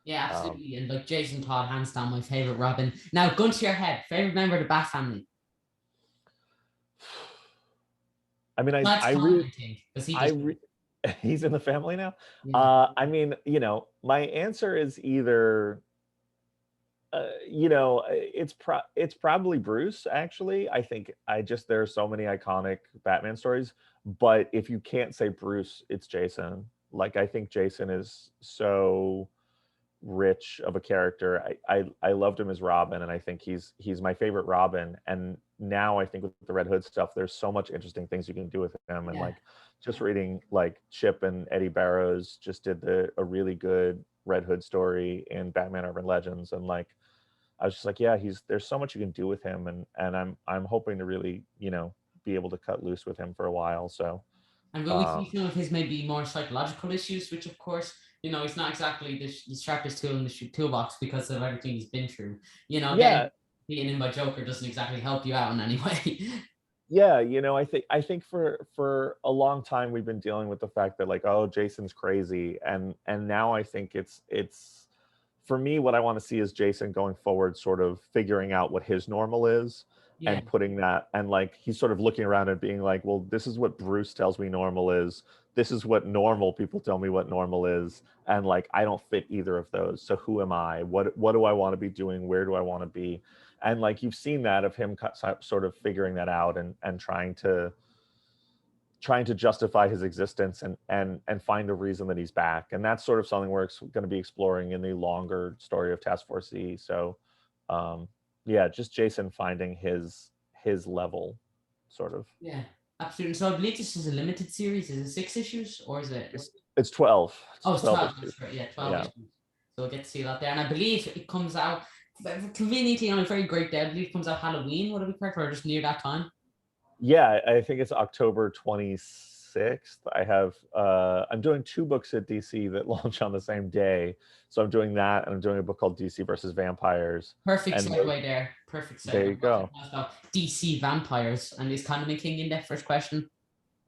yeah, absolutely. And like Jason Todd, hands down my favorite Robin. Now, gun to your head, favorite member of the Bat family. I mean, he's in the family now. Yeah. I mean, my answer is either it's probably Bruce, actually. I think there are so many iconic Batman stories, but if you can't say Bruce, it's Jason. Like, I think Jason is so rich of a character. I loved him as Robin, and I think he's my favorite Robin. And now I think with the Red Hood stuff, there's so much interesting things you can do with him. And like, just reading, like, Chip and Eddie Barrows just did a really good Red Hood story in Batman Urban Legends, and like, I was just like, yeah, there's so much you can do with him, and I'm hoping to really, be able to cut loose with him for a while. So, and will we see some of his maybe more psychological issues, which of course, he's not exactly the sharpest tool in the toolbox because of everything he's been through. Getting beaten in by Joker doesn't exactly help you out in any way. Yeah, I think for a long time we've been dealing with the fact that, like, oh, Jason's crazy, and now I think it's for me, what I want to see is Jason going forward, sort of figuring out what his normal is, and putting that, and like, he's sort of looking around and being like, well, this is what Bruce tells me normal is. This is what normal people tell me what normal is. And like, I don't fit either of those. So who am I? What do I want to be doing? Where do I want to be? And like, you've seen that of him sort of figuring that out, and trying to justify his existence, and find a reason that he's back. And that's sort of something we're going to be exploring in the longer story of Task Force E. So just Jason finding his level, sort of. Yeah, absolutely. So I believe this is a limited series. Is it 6 issues, or is it? It's 12. It's 12. That's right. Yeah, 12 issues. So we'll get to see that there. And I believe it comes out conveniently on a very great day. I believe it comes out Halloween. Would it be correct, or just near that time? Yeah, I think it's October 26th. I have I'm doing 2 books at DC that launch on the same day. So I'm doing that, and I'm doing a book called DC versus Vampires. Perfect segue there. Perfect segue. There you go. DC Vampires. And is Condiment King in there? First question.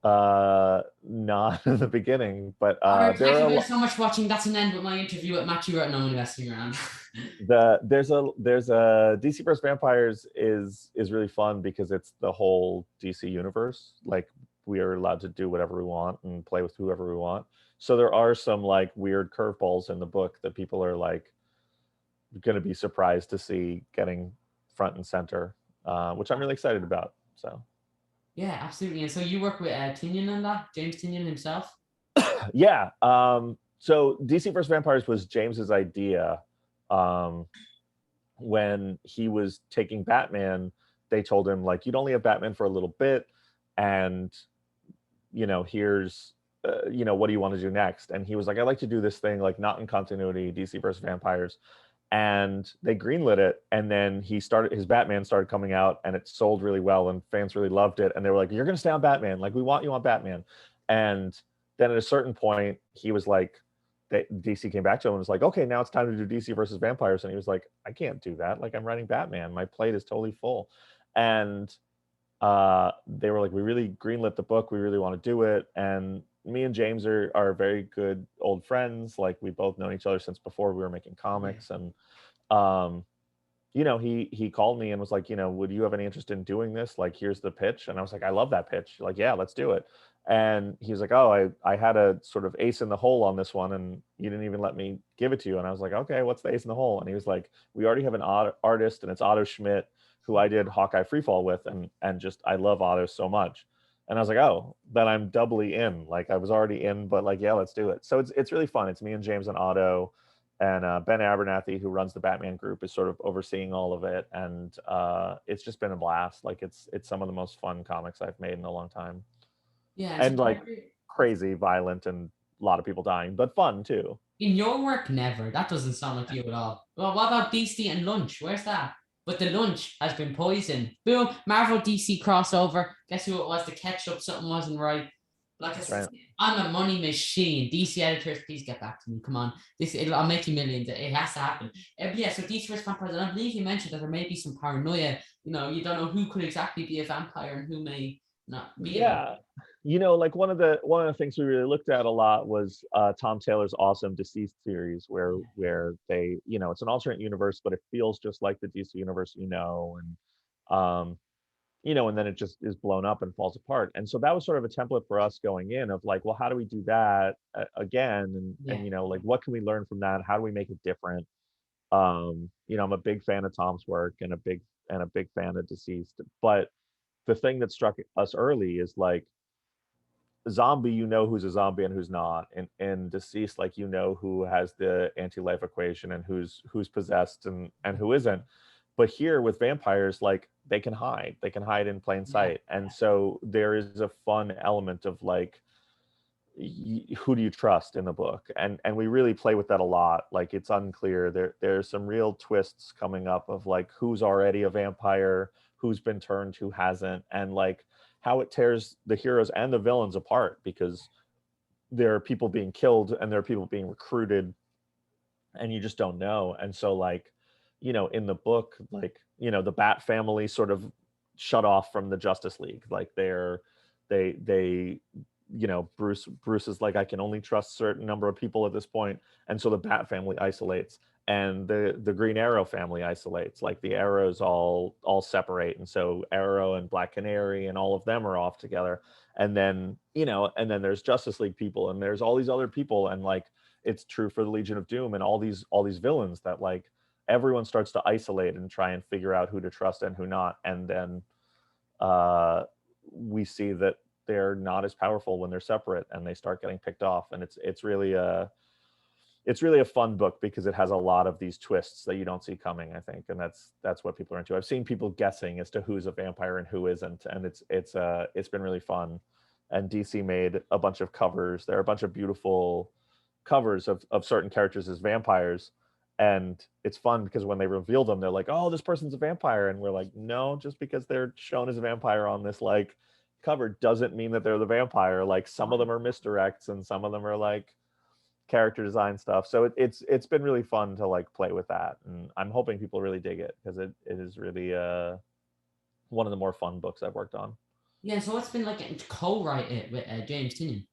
Not in the beginning, but All right, there thank are you a guys lot. so much for watching. That's an end with my interview with Matthew right now. Investing around. There's a DC vs Vampires is really fun because it's the whole DC universe. Like we are allowed to do whatever we want and play with whoever we want. So there are some like weird curveballs in the book that people are like going to be surprised to see getting front and center, which I'm really excited about. So Yeah, absolutely. And so you work with Tinian and that, James Tinian himself. yeah, so DC vs Vampires was James's idea. Um, when he was taking Batman, they told him like you'd only have Batman for a little bit, and here's what do you want to do next? And he was like, I like to do this thing like not in continuity, DC versus Vampires. And they greenlit it, and then his Batman started coming out, and it sold really well, and fans really loved it, and they were like, you're gonna stay on Batman, like we want you on Batman. And then at a certain point he was like, DC came back to him and was like, okay, now it's time to do DC versus Vampires. And he was like, I can't do that, like I'm writing Batman, my plate is totally full. And they were like, we really greenlit the book, we really want to do it. And me and James are very good old friends, like we both known each other since before we were making Yeah. comics. And um he called me and was like, would you have any interest in doing this, like here's the pitch. And I was like, I love that pitch, like yeah, let's do it. And he was like, oh, I had a sort of ace in the hole on this one, and you didn't even let me give it to you. And I was like, okay, what's the ace in the hole? And he was like, we already have an artist, and it's Otto Schmidt, who I did Hawkeye Freefall with, and just I love Otto so much. And I was like, oh, then I'm doubly in. Like I was already in, but like yeah, let's do it. So it's really fun. It's me and James and Otto, and Ben Abernathy, who runs the Batman group, is sort of overseeing all of it. And it's just been a blast. Like it's some of the most fun comics I've made in a long time, Yeah. So and I like agree. crazy, violent, and a lot of people dying, but fun too. In your work, never. That doesn't sound like you at all. Well, what about Beastie and Lunch? Where's that? But the lunch has been poisoned. Boom, Marvel DC crossover. Guess who it was? The ketchup, something wasn't right. Like I That's said, right. I'm a money machine. DC editors, please get back to me. Come on. I'll make you millions. It has to happen. Yeah, so DC vs. Vampires, and I believe you mentioned that there may be some paranoia. You don't know who could exactly be a vampire and who may not be a vampire. Yeah. Like one of the things we really looked at a lot was Tom Taylor's awesome Deceased series, where they, it's an alternate universe, but it feels just like the DC universe, and and then it just is blown up and falls apart. And so that was sort of a template for us going in of like, well, how do we do that again? And Yeah. like, what can we learn from that? How do we make it different? I'm a big fan of Tom's work, and a big fan of Deceased. But the thing that struck us early is like zombie, who's a zombie and who's not. And Deceased, like who has the anti-life equation and who's possessed and who isn't. But here with vampires, like they can hide in plain Yeah. sight. And so there is a fun element of like, who do you trust in the book? And we really play with that a lot. Like it's unclear, there's some real twists coming up of like who's already a vampire, who's been turned, who hasn't, and like how it tears the heroes and the villains apart, because there are people being killed and there are people being recruited, and you just don't know. And so like, in the book, like, the Bat family sort of shut off from the Justice League. Like they Bruce is like, I can only trust certain number of people at this point. And so the Bat family isolates, and the Green Arrow family isolates. Like the Arrows all separate, and so Arrow and Black Canary and all of them are off together. And then there's Justice League people, and there's all these other people, and like it's true for the Legion of Doom and all these villains, that like everyone starts to isolate and try and figure out who to trust and who not. And then uh we see that they're not as powerful when they're separate, and they start getting picked off. And it's really a fun book because it has a lot of these twists that you don't see coming, I think. And that's what people are into. I've seen people guessing as to who's a vampire and who isn't, and it's been really fun. And DC made a bunch of covers. There are a bunch of beautiful covers of certain characters as vampires. And it's fun because when they reveal them, they're like, oh, this person's a vampire. And we're like, no, just because they're shown as a vampire on this like cover doesn't mean that they're the vampire. Like some of them are misdirects, and some of them are like character design stuff. So it's been really fun to like play with that. And I'm hoping people really dig it, because it is really one of the more fun books I've worked on. Yeah, so what's been like getting to co-write it with James Tinian?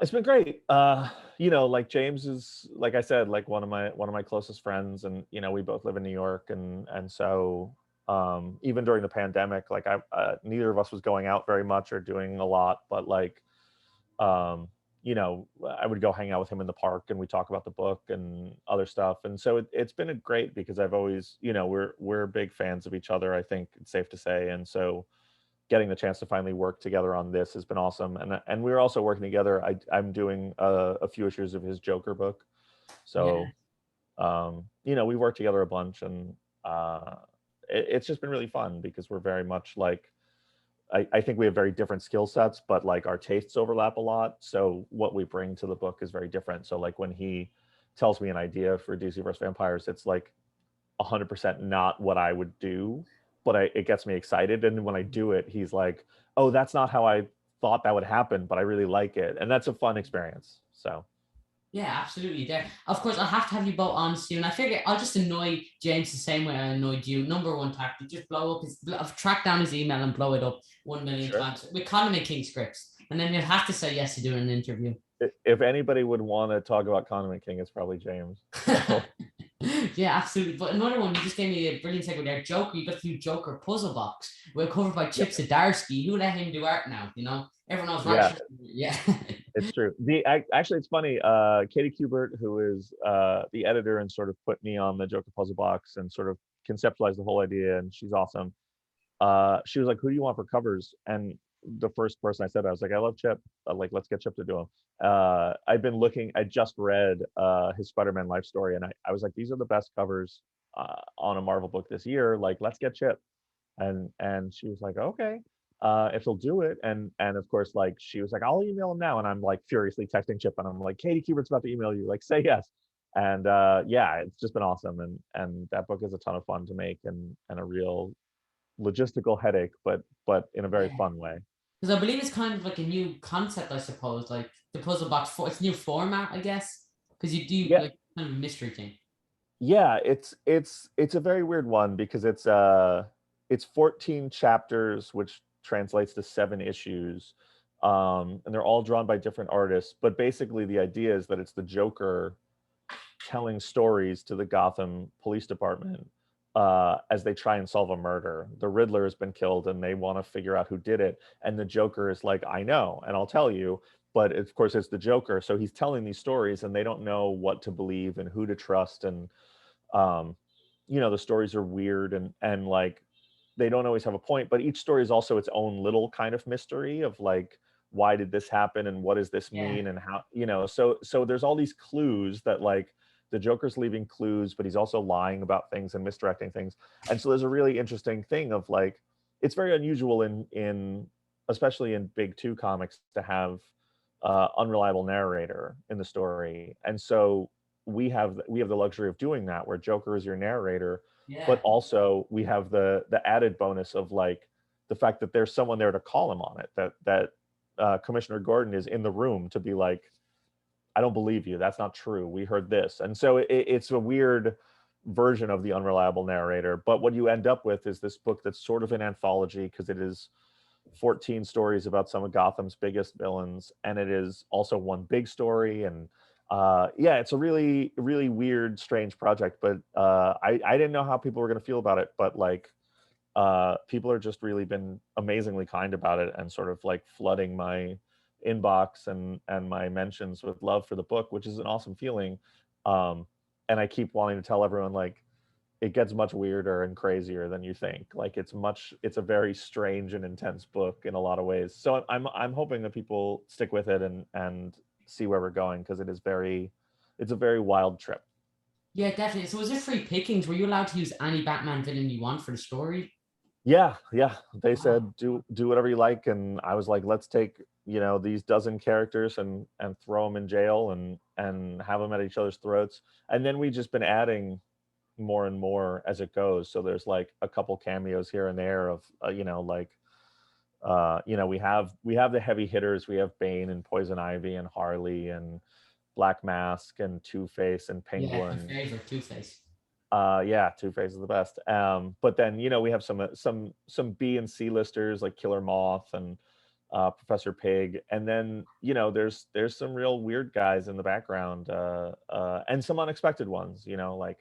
It's been great. Like James is, like I said, like one of my closest friends, and we both live in New York, and so even during the pandemic, like I neither of us was going out very much or doing a lot, but like um, I would go hang out with him in the park and we talk about the book and other stuff. And so it's been a great because I've always, we're big fans of each other, I think it's safe to say. And so getting the chance to finally work together on this has been awesome. And we're also working together. I'm doing a few issues of his Joker book. Yeah, So, we work together a bunch, and it's just been really fun because we're very much like, I think we have very different skill sets, but like our tastes overlap a lot. So what we bring to the book is very different. So like when he tells me an idea for DC vs. Vampires, it's like 100% not what I would do, but it gets me excited. And when I do it, he's like, "Oh, that's not how I thought that would happen, but I really like it," and that's a fun experience. So yeah, absolutely. There, of course, I'll have to have you both on soon. I figure I'll just annoy James the same way I annoyed you. Number one tactic: just blow up his, track down his email and blow it up 1 million sure. times with Conor King scripts, and then you'll have to say yes to doing an interview. If anybody would want to talk about Condiment King, it's probably James. So Yeah, absolutely. But another one, you just gave me a brilliant segue there. Joker, you got to do Joker Puzzlebox. We're covered by yep, Chip Zdarsky. Who let him do art now? You know, everyone knows yeah, Raccoon. Yeah. it's true. Actually, it's funny. Katie Kubert, who is the editor and sort of put me on the Joker puzzle box and sort of conceptualized the whole idea, and she's awesome. She was like, "Who do you want for covers?" And the first person I said, I was like, "I love Chip. Like, let's get Chip to do them." I've been looking. I just read his Spider-Man life story, and I was like, "These are the best covers on a Marvel book this year. Like, let's get Chip." And she was like, "Okay, if he'll do it." And of course, like she was like, "I'll email him now." And I'm like furiously texting Chip, and I'm like, "Katie Kubert's about to email you. Like, say yes." And yeah, it's just been awesome. And that book is a ton of fun to make, and a real logistical headache, but in a very Yeah. fun way. Because I believe it's kind of like a new concept, I suppose. Like the puzzle box, it's a new format, I guess. Because you do Yeah, like kind of a mystery thing. yeah, it's a very weird one because it's 14 chapters, which translates to 7 issues. And they're all drawn by different artists, but basically the idea is that it's the Joker telling stories to the Gotham Police Department as they try and solve a murder. The Riddler has been killed, and they want to figure out who did it. And the Joker is like, "I know, and I'll tell you." But of course, it's the Joker, so he's telling these stories, and they don't know what to believe and who to trust. And um, the stories are weird, and like they don't always have a point. But each story is also its own little kind of mystery of like, why did this happen and what does this Yeah. mean, and how, so there's all these clues that like the Joker's leaving clues, but he's also lying about things and misdirecting things. And so there's a really interesting thing of like, it's very unusual in especially in big two comics to have unreliable narrator in the story. And so we have the luxury of doing that, where Joker is your narrator, but Yeah. also we have the added bonus of like the fact that there's someone there to call him on it, that Commissioner Gordon is in the room to be like, "I don't believe you. That's not true. We heard this." And so it's a weird version of the unreliable narrator. But what you end up with is this book that's sort of an anthology because it is 14 stories about some of Gotham's biggest villains, and it is also one big story. And yeah, it's a really, really weird, strange project. But I didn't know how people were going to feel about it. But like, people are just really been amazingly kind about it and sort of like flooding my inbox and my mentions with love for the book, which is an awesome feeling. Um, and I keep wanting to tell everyone like it gets much weirder and crazier than you think. Like it's a very strange and intense book in a lot of ways. So I'm hoping that people stick with it and see where we're going because it's a very wild trip. Yeah, definitely. So was it free pickings? Were you allowed to use any Batman villain you want for the story? Yeah, yeah. They Wow. said do whatever you like, and I was like, let's take these dozen characters and throw them in jail and have them at each other's throats, and then we just been adding more and more as it goes. So there's like a couple cameos here and there of like we have the heavy hitters. We have Bane and Poison Ivy and Harley and Black Mask and Two Face and Yeah, my Penguin. favorite Two Face. Yeah, Two-Face is the best. But then, you know, we have some B and C listers like Killer Moth and Professor Pig, and then, you know, there's some real weird guys in the background, and some unexpected ones. You know, like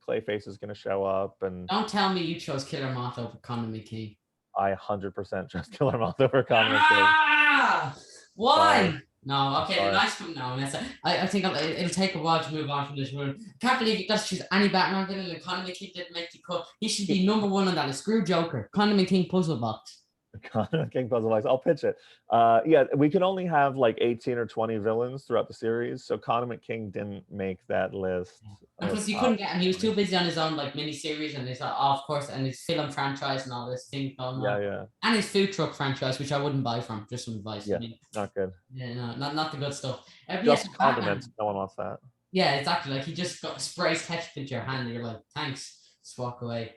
Clayface is going to show up, and Don't tell me you chose Killer Moth over Conor McKee. I 100% trust Killer Moth over Conor McKee. Ah! Sorry. Why? No, okay, the Sorry. nice one. No, I think it'll take a while to move on from this rule. Can't believe you got to choose any Batman villain and Conor McKee didn't make the cut. He should be number one on that list. Screw Joker. Conor McKee Puzzlebox. King Puzzlebox. I'll pitch it. Yeah, we can only have like 18 or 20 villains throughout the series, so Conor McKing didn't make that list. And plus, you couldn't get him. He was too busy on his own like miniseries and his, of course, and his film franchise and all this thing going on. Yeah. And his food truck franchise, which I wouldn't buy from. Just some advice. Yeah, I mean, not good. yeah, no, not the good stuff. Just condiments. No one wants that. Yeah, exactly. Like he just sprays ketchup into your hand, and you're like, thanks. Just walk away.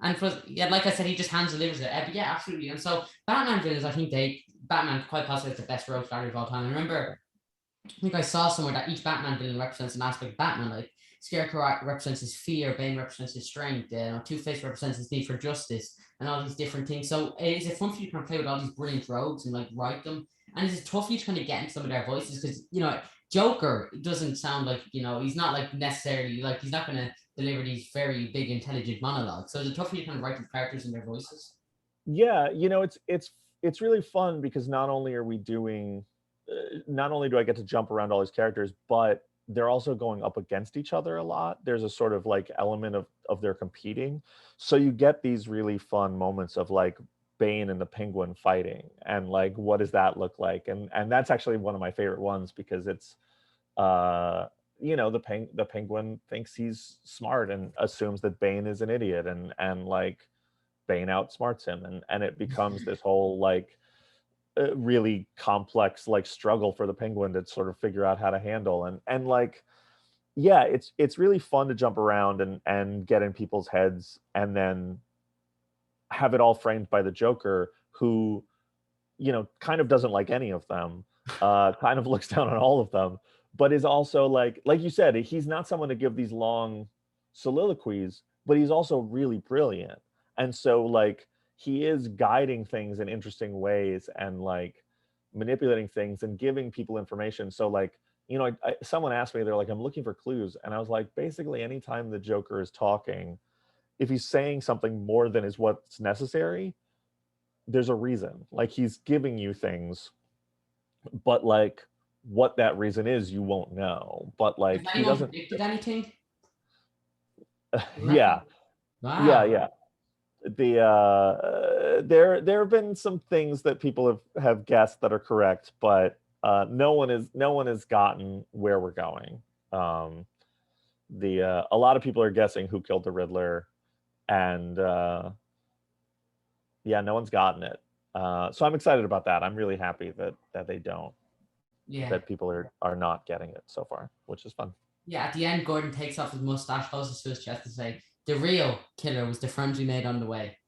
And for like I said, he just hands delivers it. But yeah, absolutely. And so Batman villains, I think Batman quite possibly is the best rogue strategy of all time. I remember, I think I saw somewhere that each Batman villain represents an aspect of Batman. Like Scarecrow represents his fear, Bane represents his strength, Two-Face represents his need for justice, and all these different things. So is it fun for you to kind of play with all these brilliant rogues and like write them? And is it tough for you to kind of get into some of their voices? Because, you know, Joker doesn't sound like, you know, he's not like necessarily like he's not going to deliver these very big intelligent monologues. So is it tough for you to kind of write the characters and their voices? Yeah, you know, it's really fun because not only do I get to jump around all these characters, but they're also going up against each other a lot. There's a sort of like element of their competing. So you get these really fun moments of like Bane and the Penguin fighting, and like what does that look like? And that's actually one of my favorite ones because it's you know, the Penguin thinks he's smart and assumes that Bane is an idiot, and like Bane outsmarts him, and it becomes this whole like really complex like struggle for the Penguin to sort of figure out how to handle, and like, yeah, it's really fun to jump around and get in people's heads, and then have it all framed by the Joker, who, you know, kind of doesn't like any of them, kind of looks down on all of them, but is also like you said, he's not someone to give these long soliloquies, but he's also really brilliant. And so like he is guiding things in interesting ways and like manipulating things and giving people information. So like, you know, someone asked me, they're like, I'm looking for clues. And I was like, basically anytime the Joker is talking, if he's saying something more than is what's necessary, there's a reason. Like he's giving you things, but like what that reason is, you won't know. But like Has he anyone doesn't. predicted anything? Yeah, Wow. yeah. There have been some things that people have guessed that are correct, but no one has gotten where we're going. A lot of people are guessing who killed the Riddler, and yeah, no one's gotten it. So I'm excited about that. I'm really happy that they don't. Yeah. That people are not getting it so far, which is fun. Yeah, at the end, Gordon takes off his mustache, holds it to his chest, and say, "The real killer was the friends we made on the way."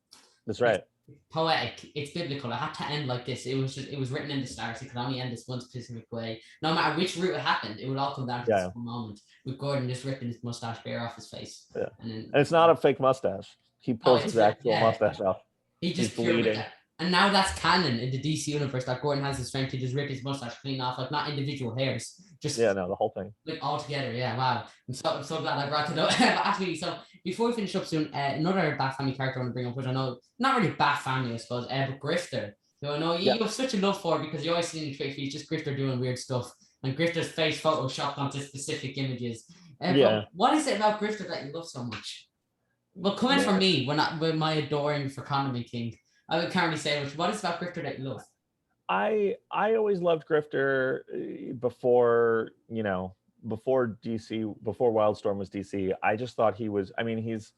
That's right. It's poetic. It's biblical. It had to end like this. It was written in the stars. It could only end this one specific way. No matter which route it happened, it would all come down to this one moment with Gordon just ripping his mustache bare off his face. Yeah. And it's not a fake mustache. He pulls his actual mustache off. He just bleeding. And now that's canon in the DC universe that Gordon has the strength to just rip his mustache clean off, like not individual hairs, just the whole thing, like all together. Yeah, wow. I'm so glad I brought it up. Actually, so before we finish up soon, another Bat Family character I want to bring up, which I know not really Bat Family, I suppose, but Grifter. So I know you have such a love for because you always see in the trade feeds just Grifter doing weird stuff, and Grifter's face photoshopped onto specific images. What is it about Grifter that you love so much? Well, coming from me, when my adoring for Conor McKing, I can't really say much. What is about Grifter that you love? I always loved Grifter before DC, before Wildstorm was DC. I just thought he's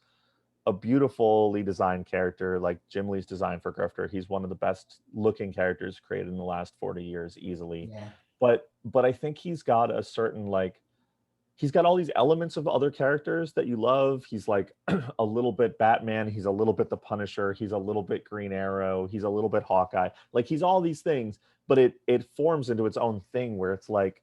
a beautifully designed character, like Jim Lee's design for Grifter. He's one of the best looking characters created in the last 40 years easily. Yeah. But I think he's got a certain he's got all these elements of other characters that you love. He's like a little bit Batman. He's a little bit the Punisher. He's a little bit Green Arrow. He's a little bit Hawkeye. Like he's all these things, but it forms into its own thing where it's like,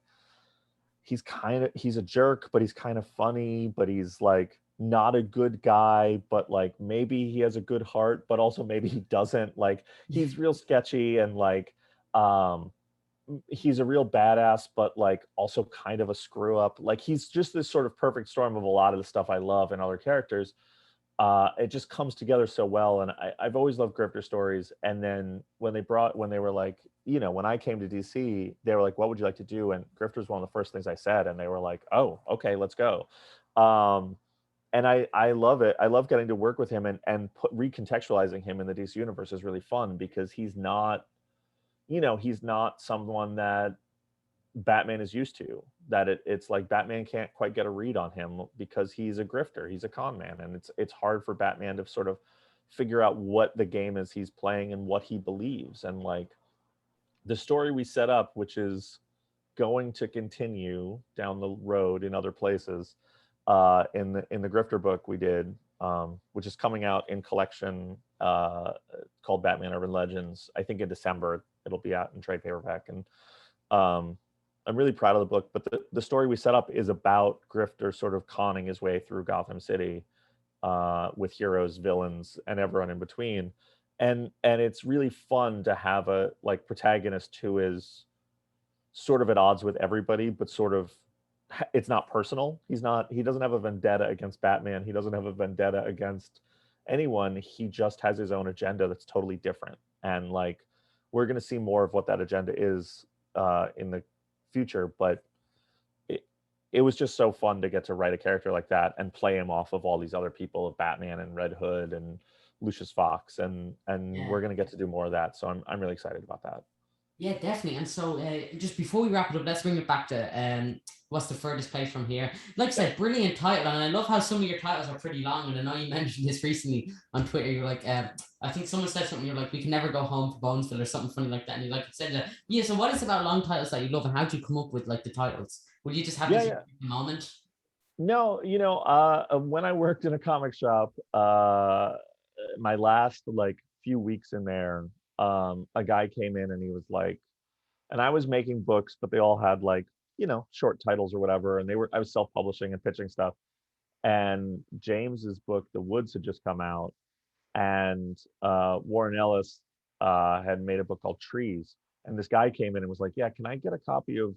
he's a jerk, but he's kind of funny, but he's like not a good guy, but like maybe he has a good heart, but also maybe he doesn't. Like he's real sketchy, and like um he's a real badass, but like also kind of a screw up. Like he's just this sort of perfect storm of a lot of the stuff I love in other characters. It just comes together so well, and I've always loved grifter stories. And then when they were like, when I came to DC, they were like, "What would you like to do?" And grifter was one of the first things I said, and they were like, "Oh, okay, let's go." Um, and I love it. I love getting to work with him, and recontextualizing him in the DC universe is really fun, because he's not someone that Batman is used to. That it's like Batman can't quite get a read on him because he's a grifter, he's a con man, and it's hard for Batman to sort of figure out what the game is he's playing and what he believes. And like the story we set up, which is going to continue down the road in other places, in the grifter book we did, which is coming out in collection, called Batman Urban Legends. I think in December it'll be out in trade paperback, and I'm really proud of the book. But the story we set up is about grifter sort of conning his way through Gotham City, with heroes, villains, and everyone in between. And it's really fun to have a like protagonist who is sort of at odds with everybody, but sort of, it's not personal. He doesn't have a vendetta against Batman. He doesn't have a vendetta against anyone. He just has his own agenda that's totally different. And like, we're going to see more of what that agenda is, in the future. But it was just so fun to get to write a character like that and play him off of all these other people, of Batman and Red Hood and Lucius Fox, and Yeah. we're going to get to do more of that. So I'm really excited about that. Yeah, definitely. And so, just before we wrap it up, let's bring it back to what's the furthest place from here. Like I said, brilliant title, and I love how some of your titles are pretty long. And I know you mentioned this recently on Twitter. You're like, I think someone said something. You're like, we can never go home for Bonesville or something funny like that. And you like said that. Yeah. So, what is about long titles that you love, and how do you come up with like the titles? Would you just have Yeah, these yeah. moment? No, when I worked in a comic shop, my last like few weeks in there, a guy came in and he was like, and I was making books, but they all had like, short titles or whatever. And I was self-publishing and pitching stuff. And James's book, The Woods, had just come out, and Warren Ellis had made a book called Trees. And this guy came in and was like, "Yeah, can I get a copy of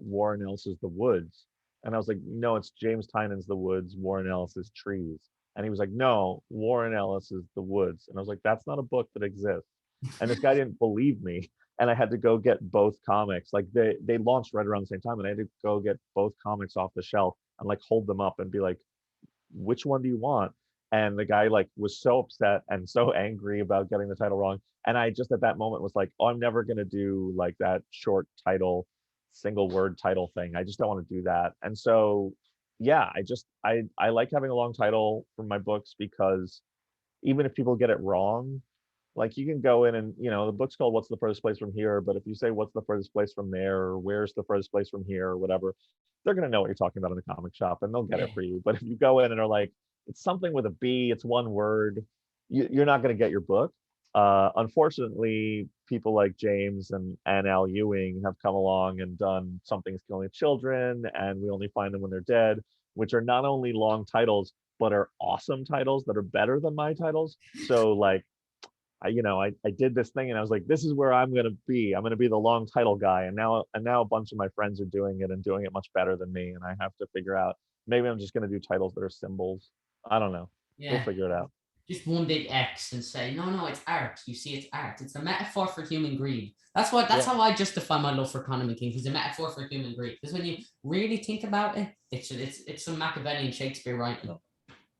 Warren Ellis's The Woods?" And I was like, "No, it's James Tynan's The Woods, Warren Ellis's Trees." And he was like, "No, Warren Ellis's The Woods." And I was like, "That's not a book that exists." And this guy didn't believe me. And I had to go get both comics. Like they launched right around the same time, and I had to go get both comics off the shelf and like hold them up and be like, "Which one do you want?" And the guy like was so upset and so angry about getting the title wrong. And I just at that moment was like, "Oh, I'm never gonna do like that short title, single word title thing. I just don't want to do that." And so yeah, I like having a long title for my books, because even if people get it wrong, like you can go in and, the book's called What's the Furthest Place From Here, but if you say what's the furthest place from there, or where's the furthest place from here, or whatever, they're going to know what you're talking about in the comic shop, and they'll get Yeah. it for you. But if you go in and are like, it's something with a B, it's one word, you're not going to get your book. Unfortunately, people like James and Al Ewing have come along and done Something's Killing Children and We Only Find Them When They're Dead, which are not only long titles, but are awesome titles that are better than my titles. So like, I did this thing and I was like, this is where I'm going to be. I'm going to be the long title guy. And now a bunch of my friends are doing it and doing it much better than me. And I have to figure out, maybe I'm just going to do titles that are symbols. I don't know. We'll Yeah. figure it out. Just one big X and say, no, it's art. You see, it's art. It's a metaphor for human greed. That's Yeah. how I justify my love for Conor McKean. He's a metaphor for human greed. Because when you really think about it, it's some Machiavellian Shakespeare writing.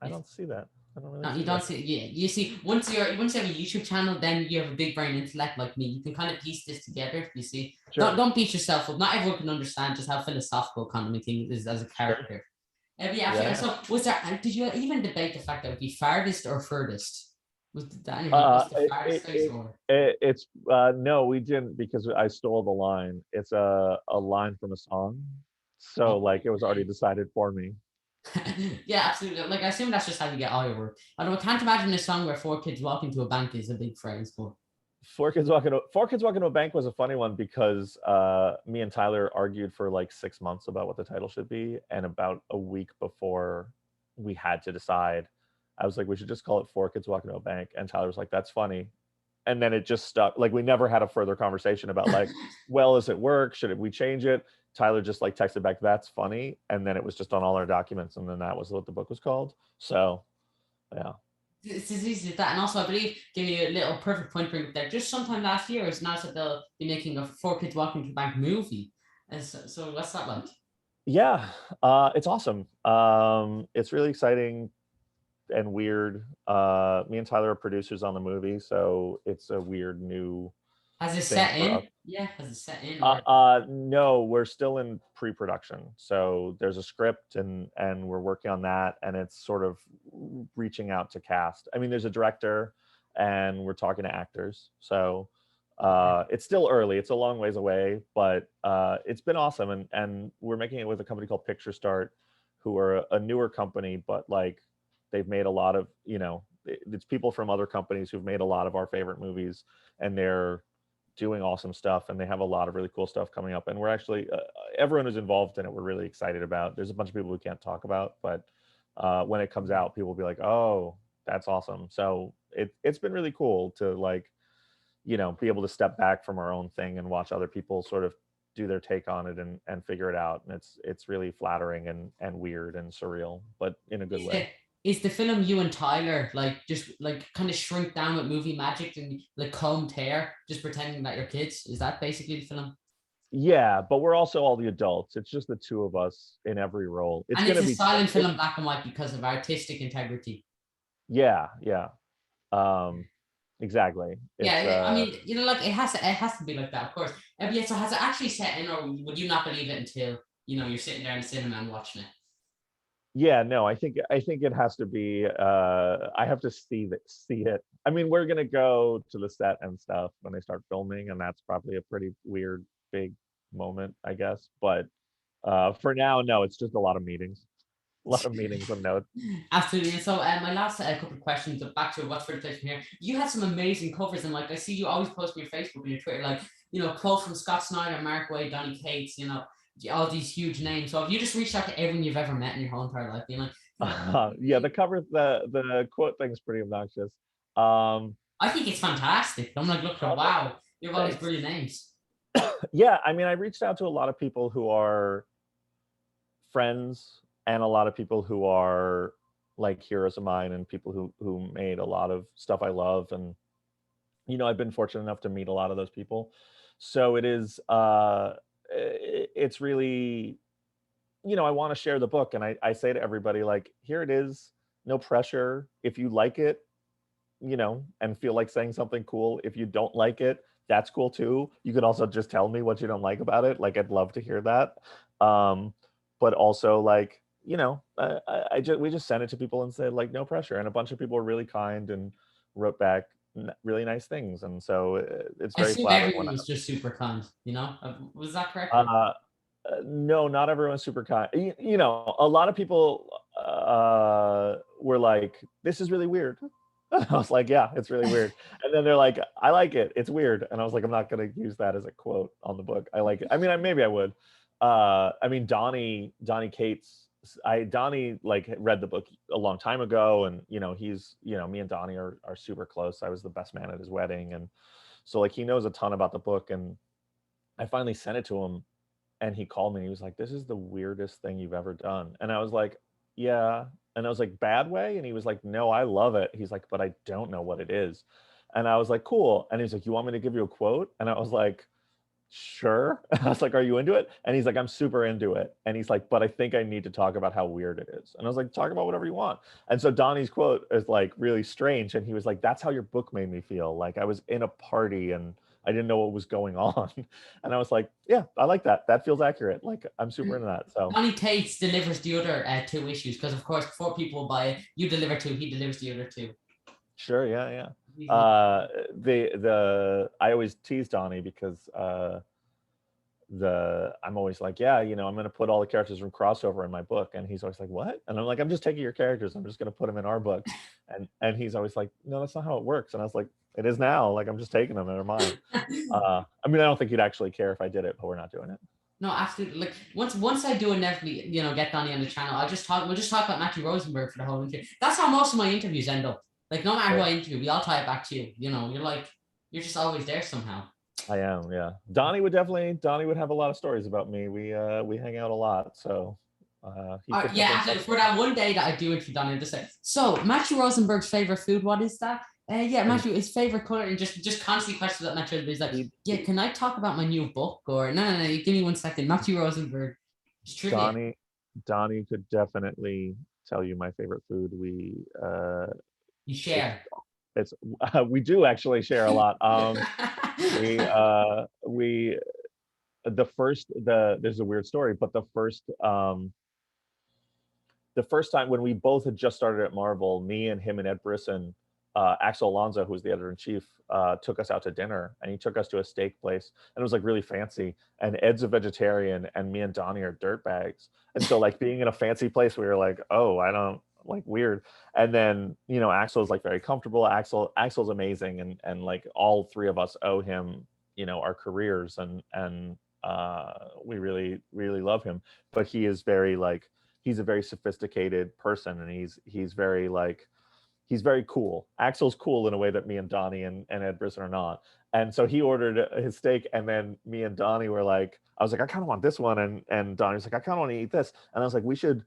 I don't see that. I don't really No, see you don't that. see. Yeah, you see. Once you have a YouTube channel, then you have a big brain intellect like me. You can kind of piece this together. You see. Sure. Don't beat yourself up. Not everyone can understand just how philosophical Conor McKean is as a character. Sure. Yeah. So was there? Did you even debate the fact that it would be farthest or furthest? Was that anything? Was the farthest place or? It's no, we didn't, because I stole the line. It's a line from a song, so like it was already decided for me. Yeah, absolutely. Like I assume that's just how you get all your work. Although I can't imagine a song where four kids walk into a bank is a big phrase, but Four Kids Walking to a Bank was a funny one, because me and Tyler argued for like 6 months about what the title should be, and about a week before we had to decide. I was like, we should just call it Four Kids Walking to a Bank. And Tyler was like, that's funny. And then it just stuck. Like, we never had a further conversation about like, well, does it work? Should we change it? Tyler just like texted back, that's funny. And then it was just on all our documents. And then that was what the book was called. So yeah. It's as easy as that. And also, I believe, give you a little perfect point bring up there. Just sometime last year, it's announced that they'll be making a Four Kids Walking to the Bank movie. And so what's that like? Yeah, it's awesome. It's really exciting and weird. Me and Tyler are producers on the movie, so it's a weird new Has it thing set for us. in? Yeah, has it set in? No, we're still in pre-production. So there's a script and we're working on that, and it's sort of reaching out to cast. I mean, there's a director and we're talking to actors. So it's still early. It's a long ways away, but it's been awesome. And we're making it with a company called Picture Start, who are a newer company, but like they've made a lot of, it's people from other companies who've made a lot of our favorite movies, and they're doing awesome stuff, and they have a lot of really cool stuff coming up. And we're actually everyone who's involved in it, we're really excited about. There's a bunch of people we can't talk about, but when it comes out, people will be like, oh, that's awesome. So it's been really cool to like, be able to step back from our own thing and watch other people sort of do their take on it and figure it out. And it's really flattering and weird and surreal, but in a good way. Is the film you and Tyler like just like kind of shrink down with movie magic and like combed hair, just pretending that you're kids? Is that basically the film? Yeah, but we're also all the adults. It's just the two of us in every role. It's And gonna it's a be silent film, black and white, because of artistic integrity. yeah. Exactly. Yeah, I mean, like it has to be like that, of course. Yeah, so has it actually set in, or would you not believe it until you're sitting there in the cinema and watching it? Yeah, no, I think it has to be I have to see it. I mean, we're gonna go to the set and stuff when they start filming, and that's probably a pretty weird big moment, I guess. But for now, no, it's just a lot of meetings. A lot of meetings and notes. Absolutely. And so, my last couple of questions, back to what's Furthest Place From Here. You had some amazing covers, and like I see you always post on your Facebook and your Twitter, like quote from Scott Snyder, Mark Waid, Donny Cates, all these huge names. So, have you just reached out to everyone you've ever met in your whole entire life, being like, Yeah, the cover, the quote thing is pretty obnoxious. I think it's fantastic. I'm like, look, wow, you have all these brilliant names. Yeah, I mean, I reached out to a lot of people who are friends, and a lot of people who are like heroes of mine, and people who made a lot of stuff I love. And I've been fortunate enough to meet a lot of those people. So it's really, I want to share the book, and I say to everybody, like, here it is, no pressure. If you like it, and feel like saying something cool. If you don't like it, that's cool too. You could also just tell me what you don't like about it. Like, I'd love to hear that. But also, like, we just sent it to people and said, like, no pressure. And a bunch of people were really kind and wrote back really nice things. And so it's I very assume flattering everyone was just super kind. Was that correct? no, not everyone's super kind. A lot of people were like, this is really weird. I was like, yeah, it's really weird. And then they're like, I like it. It's weird. And I was like, I'm not going to use that as a quote on the book. I like it. I mean, maybe I would. I mean, Donny Cates, Donny like read the book a long time ago, and he's me and Donny are super close. I was the best man at his wedding, and so like he knows a ton about the book. And I finally sent it to him, and he called me and he was like, this is the weirdest thing you've ever done. And I was like, yeah. And I was like, bad way? And he was like, no, I love it. He's like, but I don't know what it is. And I was like, cool. And he's like, you want me to give you a quote? And I was like, sure. I was like, are you into it? And he's like, I'm super into it. And he's like, but I think I need to talk about how weird it is. And I was like, talk about whatever you want. And so Donnie's quote is like really strange. And he was like, that's how your book made me feel. Like I was in a party and I didn't know what was going on. And I was like, yeah, I like that. That feels accurate. Like I'm super into that. So Donny Cates delivers the other two issues, because of course before people buy it, you deliver two, he delivers the other two. Sure, yeah. I always tease Donnie because I'm always like, yeah, I'm going to put all the characters from crossover in my book, and he's always like, what? And I'm like, I'm just taking your characters, I'm just going to put them in our book. And he's always like, no, that's not how it works. And I was like, it is now. Like I'm just taking them, they're mine. I mean, I don't think he'd actually care if I did it, but we're not doing it. No, absolutely. Like once I do inevitably, get Donnie on the channel, we'll just talk about Matthew Rosenberg for the whole interview. That's how most of my interviews end up. Like no matter who Yeah, I interview, we all tie it back to you. You're just always there somehow. I am. Yeah, Donnie would have a lot of stories about me. We hang out a lot, so he could Yeah, definitely tell absolutely. For stories. that one day that I do interview Donnie, I'll just say, so Matthew Rosenberg's favorite food, what is that? Yeah, And Matthew, his favorite color, and just constantly questions that Matthew. He's like, he yeah, can I talk about my new book? Or no, give me 1 second. Matthew Rosenberg, it's trivia. Donnie Donnie could definitely tell you my favorite food. You It's share. it's we do actually share a lot. We there's a weird story, but the first time when we both had just started at Marvel, me and him and Ed Brisson, Axel Alonso, who's the editor in chief, took us out to dinner, and he took us to a steak place, and it was like really fancy. And Ed's a vegetarian, and me and Donnie are dirtbags, and so like being in a fancy place, we were like, oh, I don't like weird. And then Axel is like very comfortable. Axel's amazing, and like all three of us owe him our careers, and we really love him. But he is very like he's a very sophisticated person, and he's very like he's very cool. Axel's cool in a way that me and Donnie and Ed Brisson are not. And so he ordered his steak, and then me and Donnie were like, I was like, I kind of want this one, and Donnie was like, I kind of want to eat this, and I was like, we should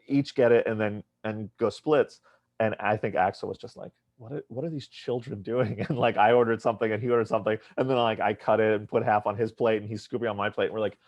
each get it and go splits. And I think Axel was just like, what are these children doing? And like I ordered something and he ordered something, and then like I cut it and put half on his plate, and he's scooping on my plate, and we're like,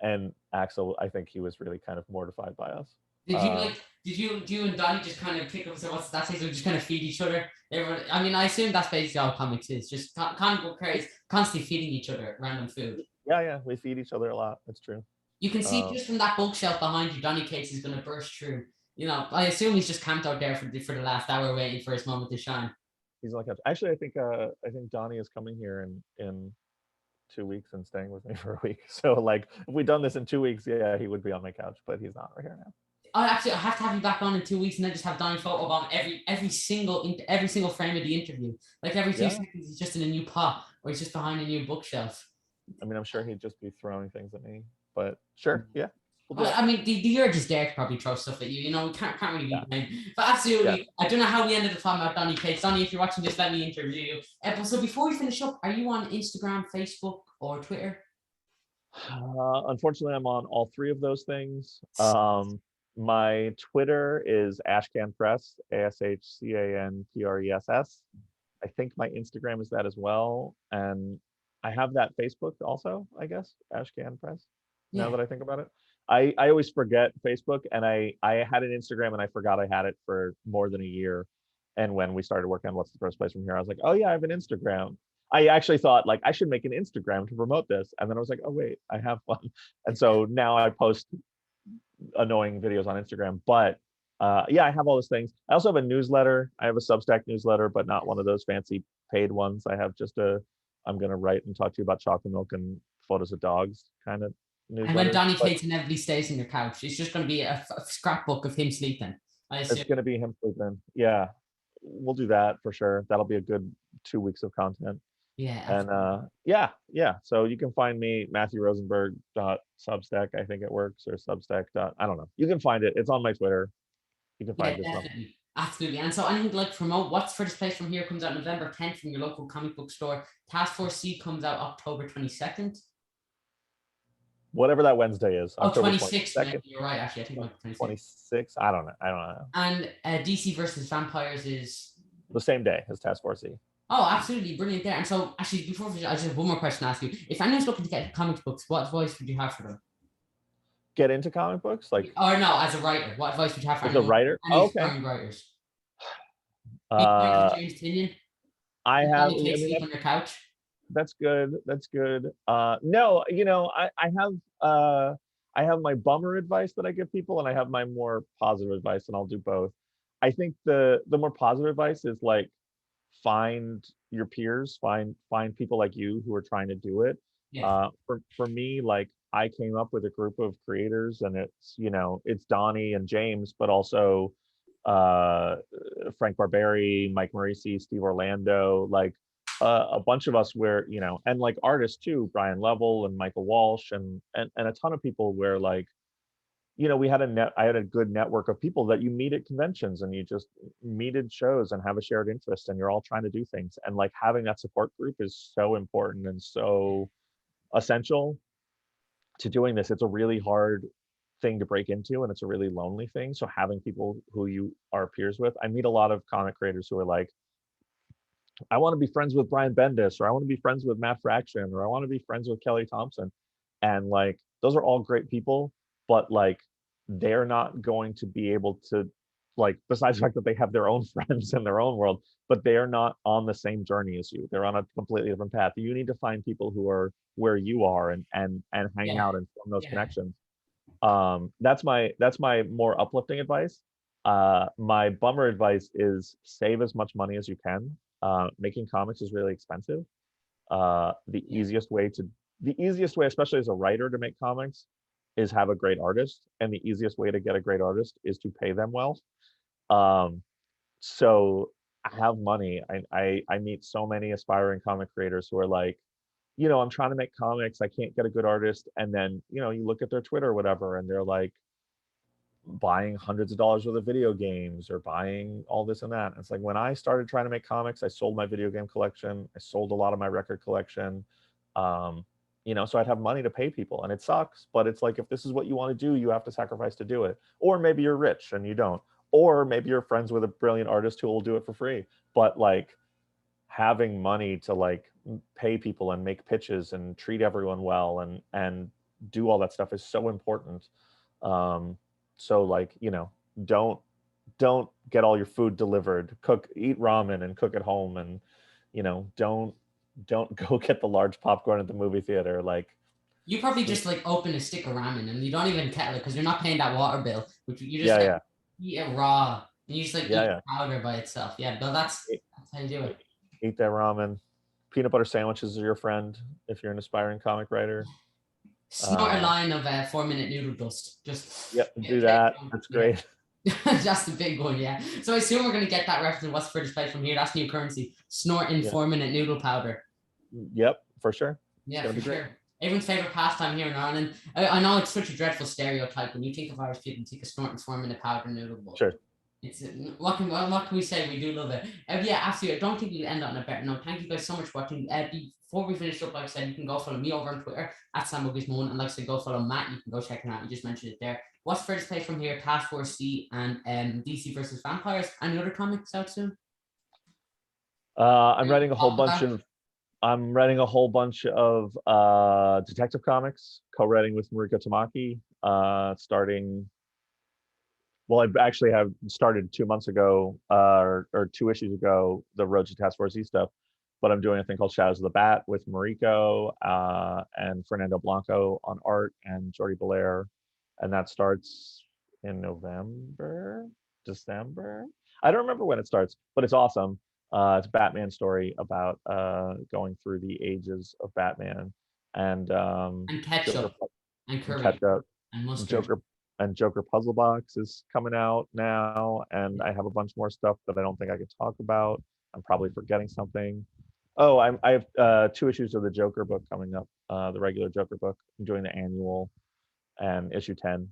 and Axel, I think he was really kind of mortified by us. Did you like? Did you and Donnie just kind of pick up and say, "What's that?" So just kind of feed each other. Everyone, I mean, I assume that's basically all comics is. Just comic book creators constantly feeding each other random food. Yeah, we feed each other a lot. That's true. You can see Um, just from that bookshelf behind you, Donny Cates is going to burst through. I assume he's just camped out there for the last hour waiting for his moment to shine. he's like, actually, I think Donnie is coming here in 2 weeks and staying with me for a week. So like, if we'd done this in 2 weeks, yeah, he would be on my couch, but he's not right here now. I have to have you back on in 2 weeks, and then just have Donny photo on every single frame of the interview. Like every few Yeah, seconds, he's just in a new pot, or he's just behind a new bookshelf. I mean, I'm sure he'd just be throwing things at me, but sure, yeah, we'll do Well, it. I mean, the urge is there to probably throw stuff at you. We can't really Yeah, be blamed. But yeah. absolutely, I don't know how we ended up talking about Donny Cates. Donny, if you're watching this, let me interview you. So before we finish up, are you on Instagram, Facebook, or Twitter? Unfortunately, I'm on all three of those things. My Twitter is ashcanpress, ASHCANPRESS. I think my Instagram is that as well, and I have that Facebook also, I guess, Ashcan Press. Now Yeah. that I think about it, I always forget Facebook, and I had an Instagram, and I forgot I had it for more than a year. And when we started working on What's the First Place From Here, I was like, oh yeah, I have an Instagram. I actually thought like I should make an Instagram to promote this, and then I was like, oh wait, I have one. And so now I post annoying videos on Instagram. But yeah, I have all those things. I also have a newsletter. I have a Substack newsletter, but not one of those fancy paid ones. I have just I'm gonna write and talk to you about chocolate milk and photos of dogs kind of And when newsletter. Donny But Cates inevitably stays on your couch, it's just going to be a scrapbook of him sleeping, I it's assume. gonna be him sleeping. Yeah, we'll do that for sure. That'll be a good 2 weeks of content. Yeah, And absolutely. yeah. So you can find me Matthew Rosenberg Substack. I think it works, or Substack. I don't know. You can find it. It's on my Twitter. You can Yeah, find this one. definitely. Absolutely. And so anything like promote What's Furthest Place From Here comes out November 10th from your local comic book store. Task Force C comes out October 22nd. Whatever that Wednesday is, Oh, October 26th, maybe. 22nd, You're right, actually. I think it might be 26th. 26. I don't know. And DC versus Vampires is. The same day as Task Force E. Oh, absolutely. Brilliant there. And so, actually, before I just have one more question to ask you. If anyone's looking to get comic books, what advice would you have for them? Get into comic books, like Or no, as a writer, what advice would you have for as a anyone, writer. any Oh, okay. aspiring writers? Be kind to Uh, James Tinian. I Let have. Donny I Cates mean, sleep on your couch. that's good. That's good. No, I have my bummer advice that I give people, and I have my more positive advice, and I'll do both. I think the more positive advice is like find your peers, find people like you who are trying to do it. Yeah. For me, like I came up with a group of creators, and it's Donnie and James, but also uh Frank Barberi, Mike Morisi, Steve Orlando, like a bunch of us where, you know, and like artists too, Brian Level and Michael Walsh and a ton of people where like, you know, I had a good network of people that you meet at conventions and you just meet at shows and have a shared interest and you're all trying to do things. And like having that support group is so important and so essential to doing this. It's a really hard thing to break into and it's a really lonely thing. So having people who you are peers with, I meet a lot of comic creators who are like, I want to be friends with Brian Bendis, or I want to be friends with Matt Fraction, or I want to be friends with Kelly Thompson. And like, those are all great people, but like, they're not going to be able to, like, besides the fact that they have their own friends in their own world, but they are not on the same journey as you. They're on a completely different path. You need to find people who are where you are and hang out and form those connections. That's my more uplifting advice. My bummer advice is save as much money as you can. Making comics is really expensive. The easiest way, especially as a writer, to make comics is have a great artist, and the easiest way to get a great artist is to pay them well. So I have money. I meet so many aspiring comic creators who are like, you know, I'm trying to make comics, I can't get a good artist, and then, you know, you look at their Twitter or whatever, and they're like buying hundreds of dollars worth of video games or buying all this and that. And it's like, when I started trying to make comics, I sold my video game collection, I sold a lot of my record collection, you know, so I'd have money to pay people, and it sucks, but it's like, if this is what you want to do, you have to sacrifice to do it. Or maybe you're rich and you don't, or maybe you're friends with a brilliant artist who will do it for free. But like, having money to like pay people and make pitches and treat everyone well and do all that stuff is so important. So like, you know, don't get all your food delivered. Eat ramen and cook at home, and, you know, don't go get the large popcorn at the movie theater. Like, you probably just like open a stick of ramen and you don't even kettle it because you're not paying that water bill, which you just eat it raw, and you just like eat the powder by itself. Yeah, but that's how you do it. Eat that ramen. Peanut butter sandwiches are your friend if you're an aspiring comic writer. Snort a line of 4-minute noodle dust. Just do that. That's great. That's the big one, yeah. So I assume we're going to get that reference in What's Furthest Place From Here. That's new currency. Snorting 4-minute noodle powder. Yep, for sure. Yeah, for sure. Everyone's favorite pastime here in Ireland. I know it's such a dreadful stereotype. When you think of Irish people, you think of snorting 4-minute powder noodle. But sure. It's what can we say? We do love it. Yeah, absolutely. I don't think we'll end on a better note. Thank you guys so much for watching. Before we finish up, like I said, you can go follow me over on Twitter at SamBoogiesMoan, and like I said, go follow Matt. You can go check him out. You just mentioned it there. What's Furthest Place From Here, Task Force C, and DC versus Vampires. Any other comics out soon? I'm writing a whole bunch of detective comics, co-writing with Mariko Tamaki, starting. Well, I actually have started 2 months ago, or 2 issues ago, the Road to Task Force E stuff. But I'm doing a thing called Shadows of the Bat with Mariko and Fernando Blanco on art, and Jordi Belair, and that starts in November, December. I don't remember when it starts, but it's awesome. It's a Batman story about going through the ages of Batman and ketchup and curry and mustard. Joker Puzzlebox is coming out now, and I have a bunch more stuff that I don't think I could talk about. I'm probably forgetting something. Oh, I have 2 issues of the Joker book coming up, the regular Joker book. I'm doing the annual and issue 10.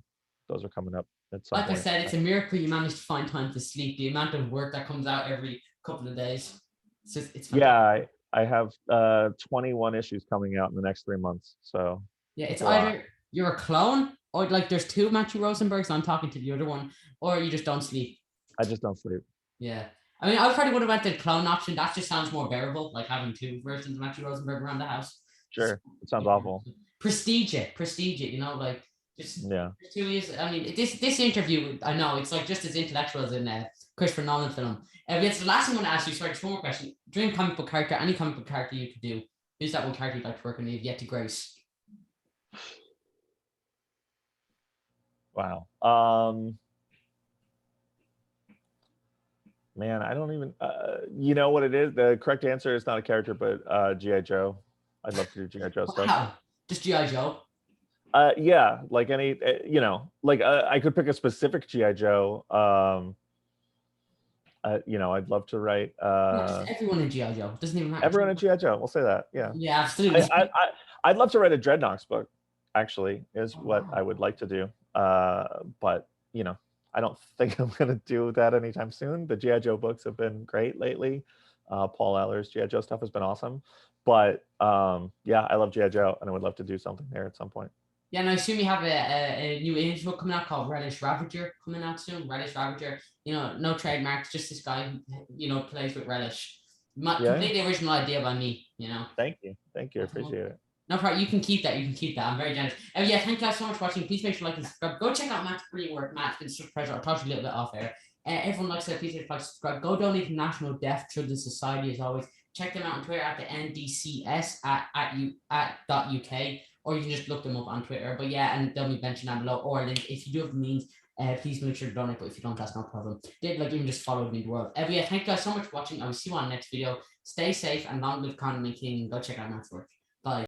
Those are coming up at some point. I said, it's a miracle you managed to find time to sleep. The amount of work that comes out every couple of days. It's fantastic. Yeah, I have 21 issues coming out in the next 3 months. So yeah, it's either you're a clone, or like there's 2 Matthew Rosenbergs, I'm talking to the other one, or you just don't sleep. I just don't sleep. Yeah. I mean, I probably would have went the clone option. That just sounds more bearable, like having 2 versions of Matthew Rosenberg around the house. Sure. It sounds awful. Prestige it, you know, like just 2 years. I mean, this interview, I know, it's like just as intellectual as in Christopher Nolan film. It's the last thing I want to ask you, sorry, just one more question. Dream comic book character, any comic book character you could do. Who's that one character you'd like to work on you've yet to grace? Wow. Man, I don't even, you know what it is? The correct answer is not a character, but G.I. Joe. I'd love to do G.I. Joe stuff. Wow. Just G.I. Joe? Yeah, like any, you know, like I could pick a specific G.I. Joe. You know, I'd love to write Just everyone in G.I. Joe. Doesn't even matter. everyone at GI Joe. We'll say that. Yeah. Yeah, absolutely. I'd love to write a Dreadnoks book. Actually, is what I would like to do. But you know, I don't think I'm going to do that anytime soon. The GI Joe books have been great lately. Paul Eller's GI Joe stuff has been awesome. But yeah, I love GI Joe, and I would love to do something there at some point. Yeah, and I assume you have a new image book coming out called Relish Ravager coming out soon. Relish Ravager, you know, no trademarks, just this guy who, you know, plays with Relish. Completely original idea by me, you know. Thank you. I appreciate it. No problem. You can keep that. I'm very generous. Yeah, thank you guys so much for watching. Please make sure to like and subscribe. Go check out Matt's brilliant work. Matt's been such a pleasure. I'll talk to you a little bit off air. Everyone likes it. Please like, subscribe. Go donate to National Deaf Children's Society as always. Check them out on Twitter at the NDCS at .uk, or you can just look them up on Twitter. But yeah, and they'll be mentioned down below, or a link if you do have the means. Please make sure to donate, but if you don't, that's no problem. Even just follow me in the world. Yeah, thank you guys so much for watching. I will see you on the next video. Stay safe and long live Conor McKean. Go check out Matt's work.